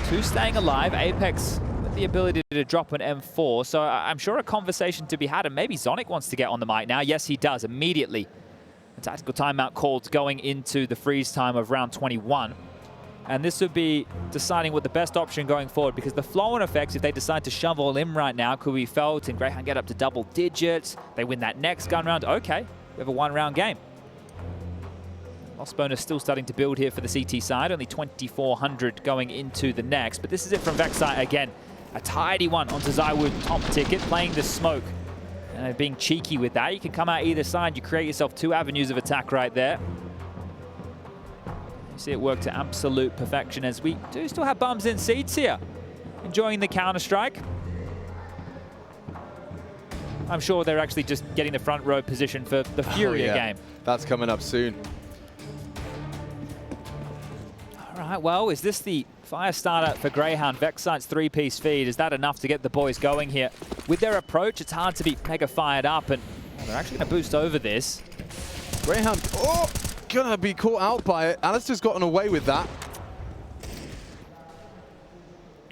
2 staying alive. Apex with the ability to drop an M4. So I'm sure a conversation to be had, and maybe Zonic wants to get on the mic now. Yes, he does immediately. A tactical timeout called going into the freeze time of round 21. And this would be deciding what the best option going forward, because the flow-on effects, if they decide to shovel in right now, could be felt, and Grayhound get up to double digits. They win that next gun round. Okay, we have a 1-round game. Loss bonus still starting to build here for the CT side. Only 2,400 going into the next. But this is it from Vexite again. A tidy one onto ZywOo, top ticket, playing the smoke. Being cheeky with that. You can come out either side. You create yourself 2 avenues of attack right there. You see it work to absolute perfection, as we do still have bums in seats here. Enjoying the Counter-Strike. I'm sure they're actually just getting the front row position for the Furia game. That's coming up soon. All right, well, is this the fire starter for Grayhound? Vexite's 3-piece feed, is that enough to get the boys going here? With their approach, it's hard to be mega fired up, and they're actually going to boost over this. Grayhound, gonna be caught out by it. aliStair's gotten away with that.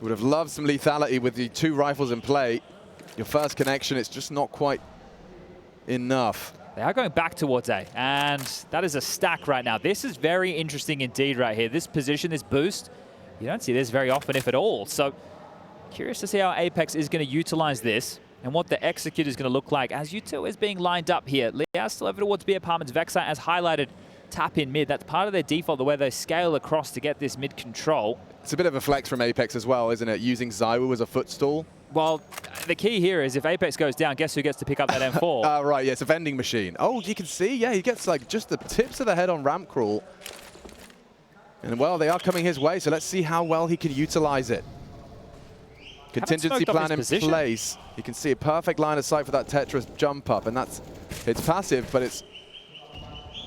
Would have loved some lethality with the 2 rifles in play. Your first connection, it's just not quite enough. They are going back towards A, and that is a stack right now. This is very interesting indeed right here. This position, this boost, you don't see this very often, if at all. So curious to see how Apex is going to utilize this and what the execute is going to look like as U2 is being lined up here. Liazz still over towards B apartments. Vexite as highlighted, tap in mid. That's part of their default, the way they scale across to get this mid control. It's a bit of a flex from Apex as well, isn't it? Using ZywOo as a footstool. Well, the key here is if Apex goes down, guess who gets to pick up that M4? Right, yeah, it's a vending machine. Oh, you can see, yeah, he gets like just the tips of the head on ramp crawl. And well, they are coming his way, so let's see how well he can utilize it. Contingency plan in place. You can see a perfect line of sight for that Tetris jump up, and it's passive, but it's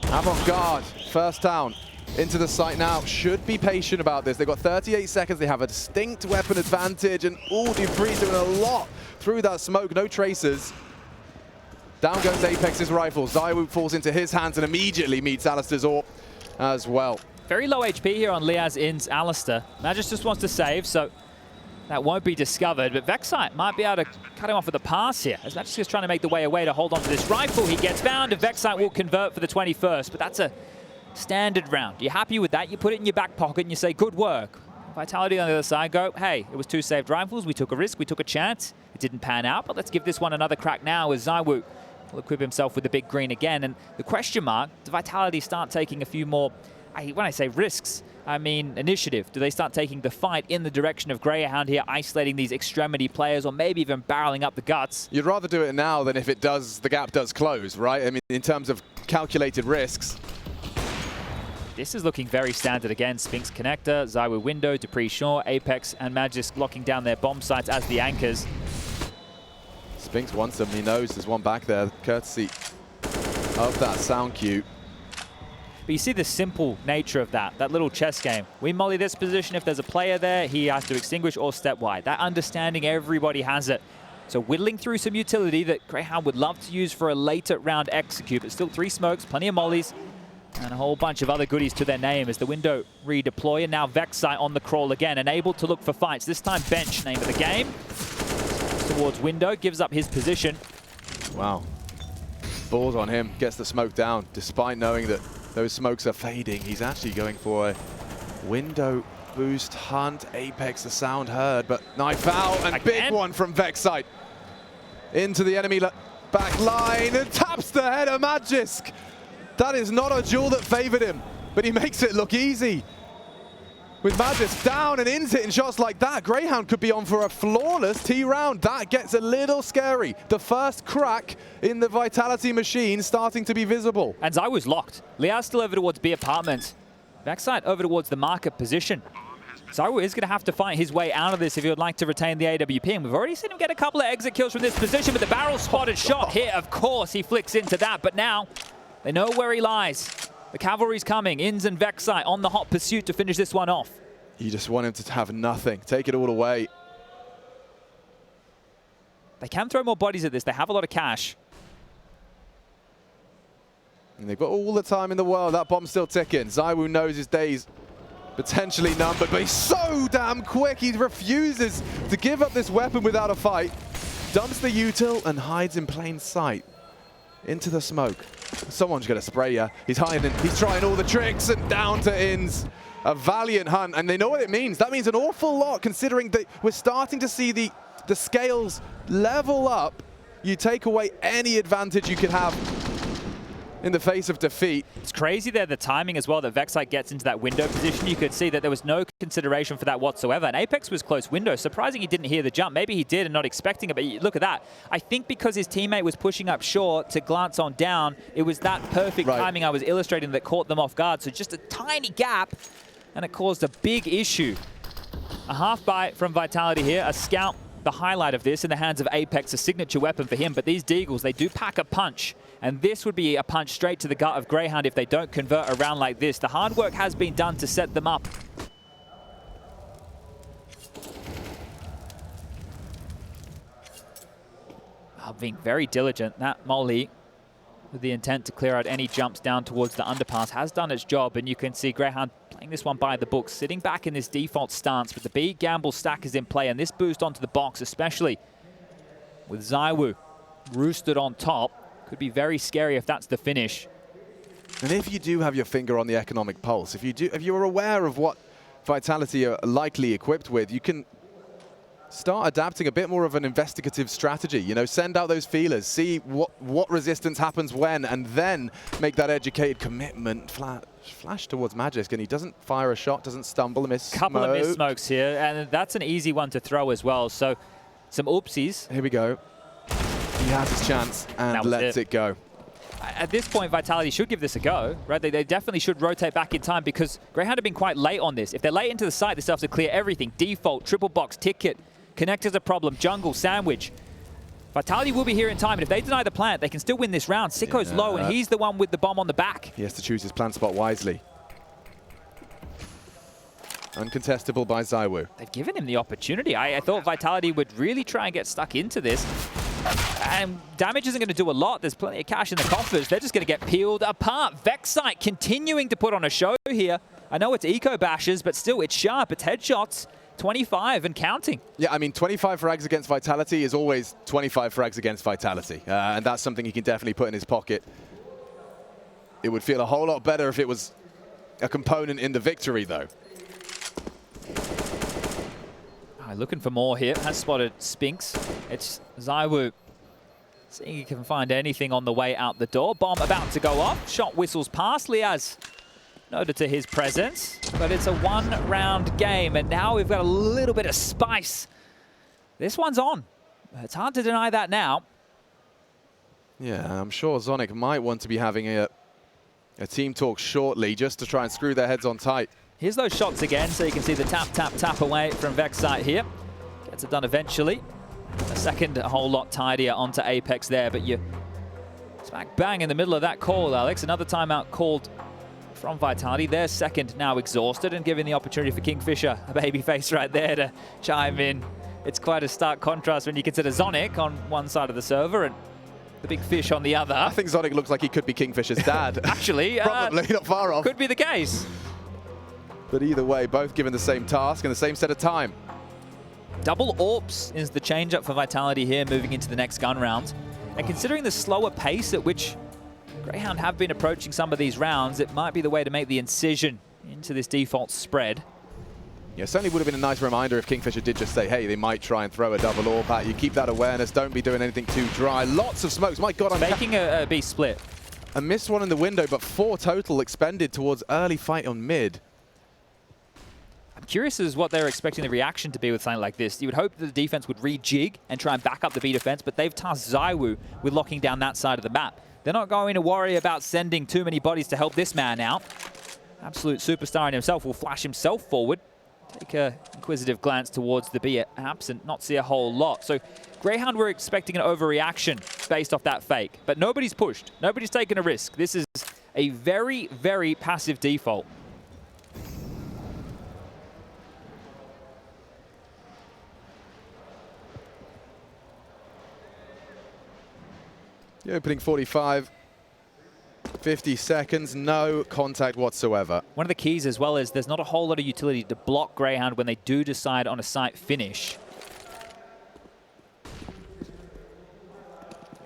avant-garde. First down. Into the site now. Should be patient about this. They've got 38 seconds. They have a distinct weapon advantage. And dupreeh doing a lot through that smoke. No tracers. Down goes Apex's rifle. ZywOo falls into his hands and immediately meets aliStair's AWP as well. Very low HP here on Liazz ins aliStair. Magic just wants to save, so that won't be discovered. But Vexite might be able to cut him off with a pass here. As Magic is trying to make the way away to hold on to this rifle. He gets found, and Vexite will convert for the 21st. But that's a standard round. You're happy with that, you put it in your back pocket and you say, good work. Vitality on the other side go, hey, it was 2 saved rifles, we took a risk, we took a chance. It didn't pan out, but let's give this one another crack now as ZywOo will equip himself with the big green again. And the question mark, do Vitality start taking a few more, when I say risks, I mean initiative? Do they start taking the fight in the direction of Grayhound here, isolating these extremity players, or maybe even barreling up the guts? You'd rather do it now than if the gap does close, right? I mean, in terms of calculated risks. This is looking very standard again. Sphinx connector, ZywOo window, dupreeh shore, Apex and Magisk locking down their bomb sites as the anchors. Sphinx wants them. He knows there's one back there, courtesy of that sound cue. But you see the simple nature of that little chess game. We molly this position. If there's a player there, he has to extinguish or step wide. That understanding, everybody has it. So whittling through some utility that Grayhound would love to use for a later round execute, but still 3 smokes, plenty of mollies, and a whole bunch of other goodies to their name as the window redeploy. And now Vexite on the crawl again and able to look for fights. This time bench, name of the game. Towards window, gives up his position. Wow. Balls on him, gets the smoke down. Despite knowing that those smokes are fading, he's actually going for a window boost hunt. Apex, the sound heard, but knife out, and big one from Vexite. Into the enemy back line and taps the head of Magisk. That is not a duel that favored him, but he makes it look easy. With Magisk down and ins hitting shots like that, Grayhound could be on for a flawless T round. That gets a little scary. The first crack in the Vitality machine starting to be visible. And ZywOo's locked. Liazz still over towards B apartments. Vexite over towards the market position. ZywOo is going to have to fight his way out of this if he would like to retain the AWP. And we've already seen him get a couple of exit kills from this position, but the barrel spotted shot here, of course, he flicks into that. But now they know where he lies. The cavalry's coming. Inns and Vexite on the hot pursuit to finish this one off. You just want him to have nothing. Take it all away. They can throw more bodies at this. They have a lot of cash. And they've got all the time in the world. That bomb's still ticking. ZywOo knows his days potentially numbered, but he's so damn quick. He refuses to give up this weapon without a fight. Dumps the util and hides in plain sight. Into the smoke. Someone's going to spray you. He's hiding. He's trying all the tricks and down to Inns. A valiant hunt, and they know what it means. That means an awful lot, considering that we're starting to see the scales level up. You take away any advantage you could have in the face of defeat. It's crazy there, the timing as well, that Vexite gets into that window position. You could see that there was no consideration for that whatsoever. And Apex was close window. Surprising he didn't hear the jump. Maybe he did and not expecting it, but look at that. I think because his teammate was pushing up short to glance on down, it was that perfect timing I was illustrating that caught them off guard. So just a tiny gap, and it caused a big issue. A half bite from Vitality here, a scout, the highlight of this in the hands of Apex, a signature weapon for him. But these Deagles, they do pack a punch. And this would be a punch straight to the gut of Grayhound if they don't convert a round like this. The hard work has been done to set them up. Being very diligent. That molly with the intent to clear out any jumps down towards the underpass, has done its job, and you can see Grayhound playing this one by the book, sitting back in this default stance, but the B gamble stack is in play, and this boost onto the box, especially with ZywOo roosted on top, could be very scary if that's the finish. And if you do have your finger on the economic pulse, if you're aware of what Vitality are likely equipped with, you can start adapting a bit more of an investigative strategy. You know, send out those feelers, see what resistance happens when, and then make that educated commitment. Flash towards Magisk, and he doesn't fire a shot, doesn't stumble, miss Couple of missed smokes here, and that's an easy one to throw as well. So some oopsies. Here we go. He has his chance and lets it go. At this point, Vitality should give this a go, right? They definitely should rotate back in time because Grayhound have been quite late on this. If they're late into the site, they still have to clear everything. Default, triple box, ticket, connector's a problem, jungle, sandwich. Vitality will be here in time, and if they deny the plant, they can still win this round. Sicko's low, and he's the one with the bomb on the back. He has to choose his plant spot wisely. Uncontestable by ZywOo. They've given him the opportunity. I thought Vitality would really try and get stuck into this. And damage isn't going to do a lot. There's plenty of cash in the coffers. They're just going to get peeled apart. Vexite continuing to put on a show here. I know it's eco bashes, but still, it's sharp. It's headshots. 25 and counting. Yeah, I mean, 25 frags against Vitality is always 25 frags against Vitality. And that's something he can definitely put in his pocket. It would feel a whole lot better if it was a component in the victory, though. Looking for more here. Has spotted Spinks. It's ZywOo seeing he can find anything on the way out the door. Bomb about to go off. Shot whistles past. Liazz noted to his presence. But it's a one-round game. And now we've got a little bit of spice. This one's on. It's hard to deny that now. Yeah, I'm sure Zonic might want to be having a team talk shortly just to try and screw their heads on tight. Here's those shots again, so you can see the tap, tap, tap away from Vexite here. Gets it done eventually. A second, a whole lot tidier onto Apex there, but you smack bang in the middle of that call, Alex. Another timeout called from Vitality. Their second now exhausted and giving the opportunity for Kingfisher, a baby face right there, to chime in. It's quite a stark contrast when you consider Zonic on one side of the server and the big fish on the other. I think Zonic looks like he could be Kingfisher's dad. Actually, probably not far off. Could be the case. But either way, both given the same task and the same set of time. Double AWPs is the change-up for Vitality here, moving into the next gun round. And considering the slower pace at which Grayhound have been approaching some of these rounds, it might be the way to make the incision into this default spread. Yeah, certainly would have been a nice reminder if Kingfisher did just say, hey, they might try and throw a double AWP at you. Keep that awareness. Don't be doing anything too dry. Lots of smokes. My God, I'm making a B split. A missed one in the window, but 4 total expended towards early fight on mid. I'm curious as what they're expecting the reaction to be with something like this. You would hope that the defense would rejig and try and back up the B defense, but they've tasked ZywOo with locking down that side of the map. They're not going to worry about sending too many bodies to help this man out. Absolute superstar in himself will flash himself forward. Take an inquisitive glance towards the B absent, not see a whole lot. So Grayhound were expecting an overreaction based off that fake, but nobody's pushed. Nobody's taken a risk. This is a very, very passive default. The opening 45, 50 seconds, no contact whatsoever. One of the keys as well is there's not a whole lot of utility to block Grayhound when they do decide on a site finish.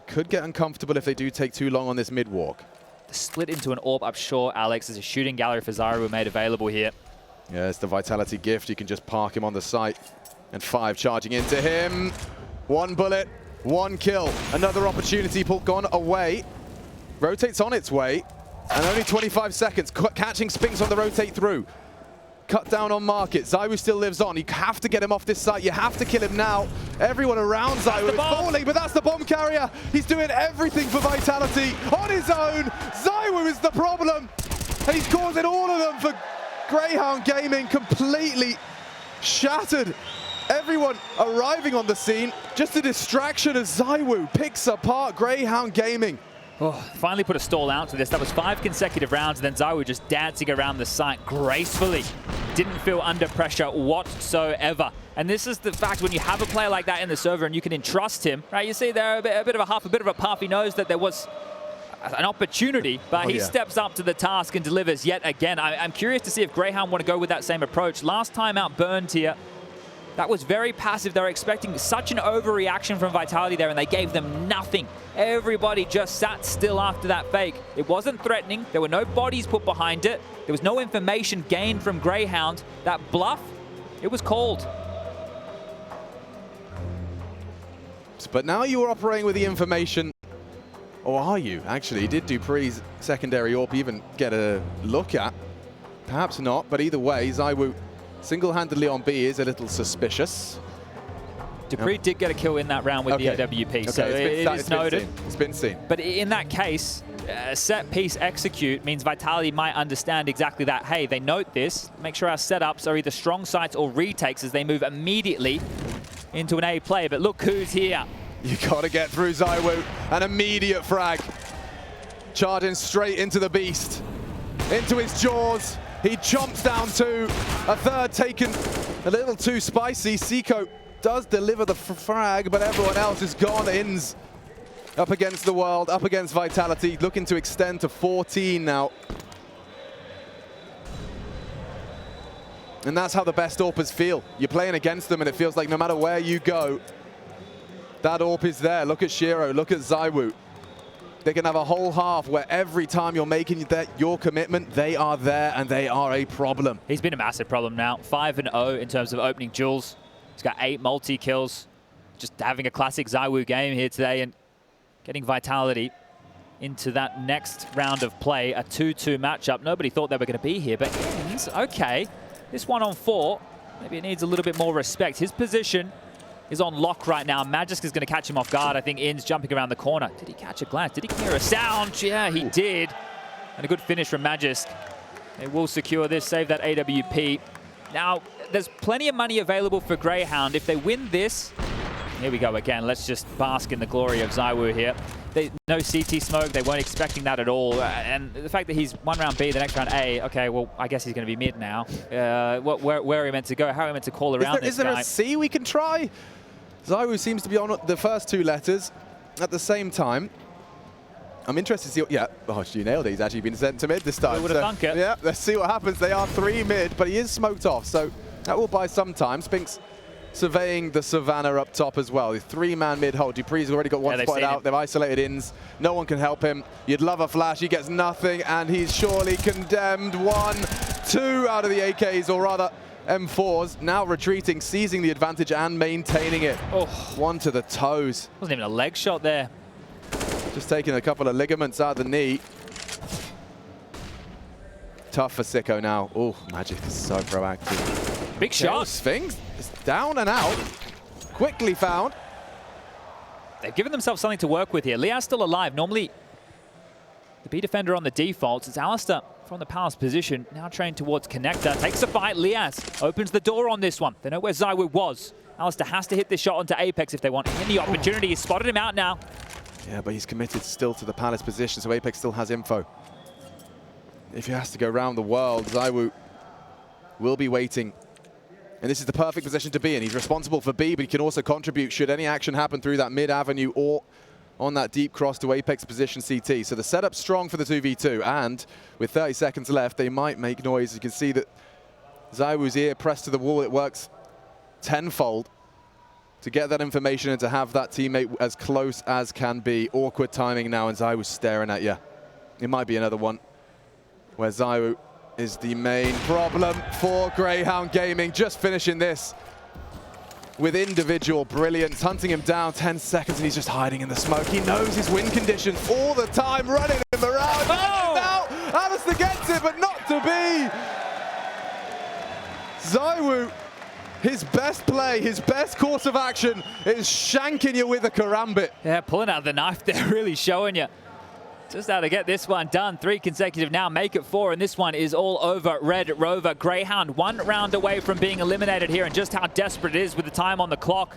Could get uncomfortable if they do take too long on this mid walk. The split into an AWP, I'm sure, Alex, there's a shooting gallery for ZywOo made available here. Yeah, it's the Vitality gift. You can just park him on the site. And 5 charging into him. 1 bullet. 1 kill. Another opportunity gone away. Rotates on its way. And only 25 seconds. Catching Spinks on the rotate through. Cut down on market. ZywOo still lives on. You have to get him off this site. You have to kill him now. Everyone around ZywOo is falling, but that's the bomb carrier. He's doing everything for Vitality on his own. ZywOo is the problem. And he's causing all of them for Grayhound Gaming. Completely shattered. Everyone arriving on the scene, just a distraction as ZywOo picks apart Grayhound Gaming. Oh, finally put a stall out to this. That was 5 consecutive rounds, and then ZywOo just dancing around the site gracefully. Didn't feel under pressure whatsoever. And this is the fact when you have a player like that in the server and you can entrust him, right? You see there a bit of a huff, a bit of a puff. He knows that there was an opportunity, but he steps up to the task and delivers yet again. I'm curious to see if Grayhound want to go with that same approach. Last time out burned here, that was very passive. They were expecting such an overreaction from Vitality there, and they gave them nothing. Everybody just sat still after that fake. It wasn't threatening. There were no bodies put behind it. There was no information gained from Grayhound. That bluff, it was called. But now you are operating with the information, or are you? Actually, did dupreeh's secondary AWP even get a look at? Perhaps not, but either way, ZywOo single-handedly on B is a little suspicious. dupreeh did get a kill in that round with the AWP, so it is noted. It's been seen. But in that case, set piece execute means Vitality might understand exactly that. Hey, they note this. Make sure our setups are either strong sites or retakes as they move immediately into an A play. But look who's here. You got to get through ZywOo. An immediate frag. Charging straight into the beast. Into his jaws. He chomps down two. A third taken a little too spicy. Seco does deliver the frag, but everyone else is gone. Ins up against the world, up against Vitality, looking to extend to 14 now. And that's how the best AWPers feel. You're playing against them, and it feels like no matter where you go, that AWP is there. Look at Shiro, look at ZywOo. They can have a whole half where every time you're making your commitment, they are there and they are a problem. He's been a massive problem now. 5-0 in terms of opening duels. He's got 8 multi-kills. Just having a classic ZywOo game here today and getting Vitality into that next round of play. A 2-2 matchup. Nobody thought they were going to be here, but Ins, okay. This 1-on-4, maybe it needs a little bit more respect. His position is on lock right now. Magisk is going to catch him off guard. I think Ins jumping around the corner. Did he catch a glance? Did he clear a sound? Yeah, he did. And a good finish from Magisk. They will secure this, save that AWP. Now, there's plenty of money available for Grayhound. If they win this, here we go again. Let's just bask in the glory of ZywOo here. No CT smoke. They weren't expecting that at all. And the fact that he's one round B, the next round A, okay, well, I guess he's going to be mid now. Where are we meant to go? How are we meant to call around this guy? Is there a C we can try? ZywOo seems to be on the first 2 letters at the same time. I'm interested to see what, oh, you nailed it. He's actually been sent to mid this time. We would have thunk it. Yeah, let's see what happens. They are 3 mid, but he is smoked off, so that will buy some time. Spinks surveying the Savannah up top as well. The 3-man mid hold. dupreeh's already got one spotted out. They've isolated Ins. No one can help him. You'd love a flash. He gets nothing, and he's surely condemned. 1, 2 out of the AKs, or rather M4s, now retreating, seizing the advantage and maintaining it. Oh. 1 to the toes. Wasn't even a leg shot there. Just taking a couple of ligaments out of the knee. Tough for Sicko now. Oh, Magisk is so proactive. Big shot. Sphinx is down and out. Quickly found. They've given themselves something to work with here. Liazz still alive. Normally, the B defender on the defaults. It's aliStair from the Palace position, now trained towards connector. Takes a fight. Liazz opens the door on this one. They know where ZywOo was. aliStair has to hit this shot onto Apex if they want any opportunity. He's spotted him out now. Yeah, but he's committed still to the Palace position, so Apex still has info. If he has to go around the world, ZywOo will be waiting. And this is the perfect position to be in. He's responsible for B, but he can also contribute should any action happen through that mid-avenue or on that deep cross to Apex position CT. So the setup's strong for the 2v2, and with 30 seconds left, they might make noise. You can see that ZywOo's ear pressed to the wall. It works tenfold to get that information and to have that teammate as close as can be. Awkward timing now, and ZywOo's staring at you. It might be another one where ZywOo is the main problem for Grayhound Gaming. Just finishing this with individual brilliance, hunting him down. 10 seconds and he's just hiding in the smoke. He knows his win conditions all the time, running in Mirage. Oh! Now, aliStair gets it, but not to be. ZywOo, his best play, his best course of action is shanking you with a karambit. Yeah, pulling out the knife there, really showing you just how to get this one done. 3 consecutive now, make it 4, and this one is all over Red Rover. Grayhound 1 round away from being eliminated here, and just how desperate it is with the time on the clock.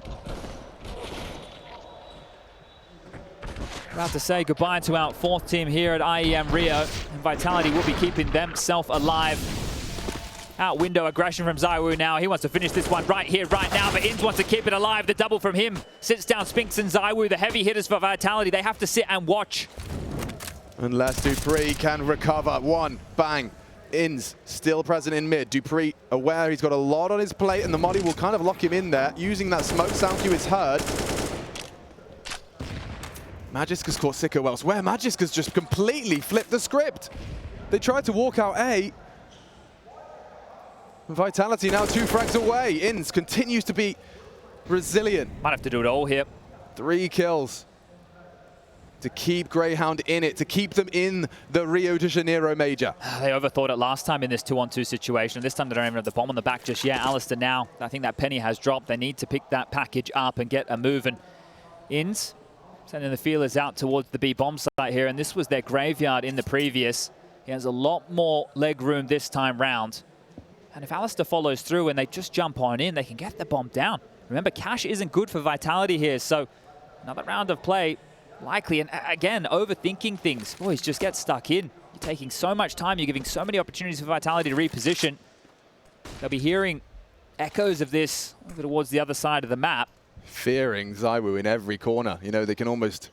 About to say goodbye to our 4th team here at IEM Rio, and Vitality will be keeping themselves alive. Out window aggression from ZywOo now. He wants to finish this one right here, right now, but Ins wants to keep it alive. The double from him sits down Spinks and ZywOo, the heavy hitters for Vitality. They have to sit and watch. Unless dupreeh can recover. One, bang. INS still present in mid. dupreeh aware he's got a lot on his plate, and the molly will kind of lock him in there. Using that smoke sound cue is heard. Magiska's caught Sicko elsewhere. Magiska's just completely flipped the script. They tried to walk out A. Vitality now 2 frags away. INS continues to be resilient. Might have to do it all here. 3 kills to keep Grayhound in it, to keep them in the Rio de Janeiro major. They overthought it last time in this 2-on-2 situation. This time they don't even have the bomb on the back just yet. aliStair now, I think that penny has dropped. They need to pick that package up and get a move. And INS sending the feelers out towards the B bomb site here. And this was their graveyard in the previous. He has a lot more leg room this time round. And if aliStair follows through and they just jump on in, they can get the bomb down. Remember, cash isn't good for Vitality here, so another round of play likely. And again, overthinking things. Boys, just get stuck in. You're taking so much time. You're giving so many opportunities for Vitality to reposition. They'll be hearing echoes of this over towards the other side of the map. Fearing ZywOo in every corner. You know, they can almost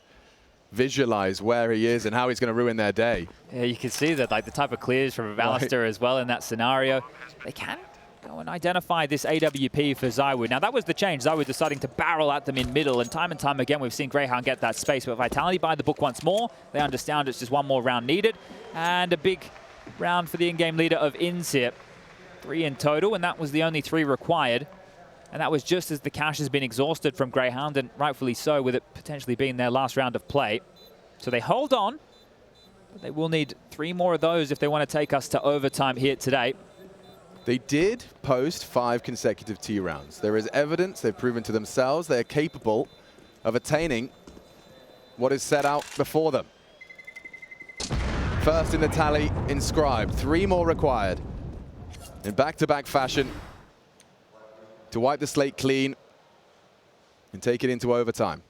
visualize where he is and how he's going to ruin their day. Yeah, you can see that, like the type of clears from aliStair as well in that scenario. They can go and identify this AWP for ZywOo. Now that was the change. ZywOo deciding to barrel at them in middle, and time again we've seen Grayhound get that space. But Vitality by the book once more. They understand it's just one more round needed, and a big round for the in-game leader of INS here. 3 in total, and that was the only 3 required. And that was just as the cash has been exhausted from Grayhound, and rightfully so, with it potentially being their last round of play. So they hold on, but they will need 3 more of those if they want to take us to overtime here today. They did post 5 consecutive T rounds. There is evidence they've proven to themselves they are capable of attaining what is set out before them. First in the tally, inscribed. 3 more required in back-to-back fashion to wipe the slate clean and take it into overtime.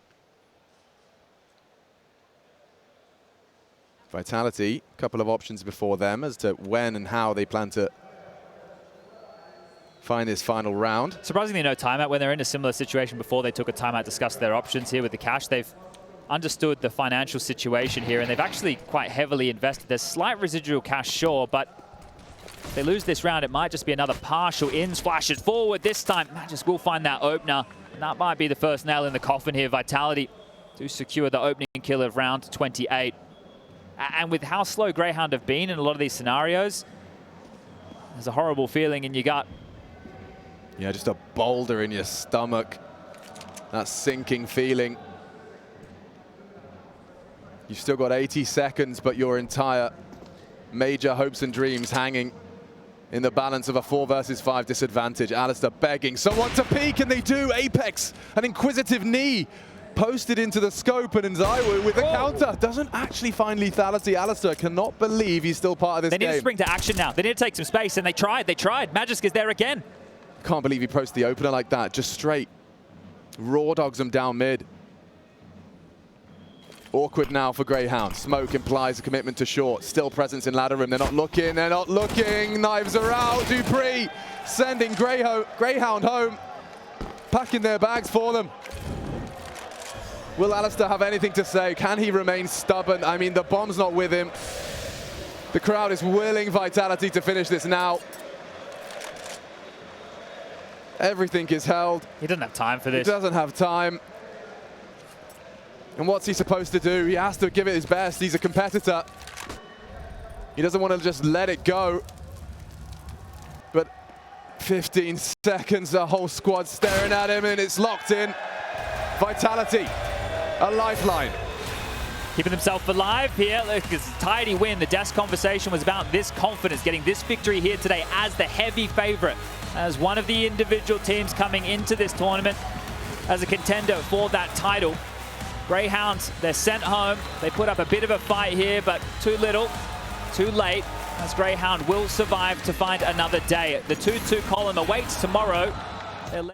Vitality, a couple of options before them as to when and how they plan to find this final round. Surprisingly no timeout. When they're in a similar situation before, they took a timeout, discussed their options here with the cash. They've understood the financial situation here, and they've actually quite heavily invested. There's slight residual cash, sure, but if they lose this round, it might just be another partial. INS flashes forward this time. Magisk will find that opener, and that might be the first nail in the coffin here. Vitality to secure the opening kill of round 28. And with how slow Grayhound have been in a lot of these scenarios, there's a horrible feeling in your gut. Yeah, just a boulder in your stomach. That sinking feeling. You've still got 80 seconds, but your entire major hopes and dreams hanging in the balance of a 4 versus 5 disadvantage. aliStair begging someone to peek, and they do. Apex, an inquisitive knee posted into the scope, and ZywOo with the counter doesn't actually find lethality. aliStair cannot believe he's still part of this game. They need to spring to action now. They need to take some space, and they tried. Magisk is there again. Can't believe he posted the opener like that, just straight. Raw dogs him down mid. Awkward now for Grayhound. Smoke implies a commitment to short. Still presence in ladder room. They're not looking. They're not looking. Knives are out. dupreeh sending Grayhound home. Packing their bags for them. Will aliStair have anything to say? Can he remain stubborn? I mean, the bomb's not with him. The crowd is willing Vitality to finish this now. Everything is held. He doesn't have time for this. He doesn't have time. And what's he supposed to do? He has to give it his best. He's a competitor. He doesn't want to just let it go. But 15 seconds, the whole squad staring at him, and it's locked in. Vitality, a lifeline. Keeping themselves alive here. Look, it's a tidy win. The desk conversation was about this confidence, getting this victory here today as the heavy favorite, as one of the individual teams coming into this tournament as a contender for that title. Grayhounds, they're sent home. They put up a bit of a fight here, but too little, too late, as Grayhound will survive to find another day. The 2-2 column awaits tomorrow.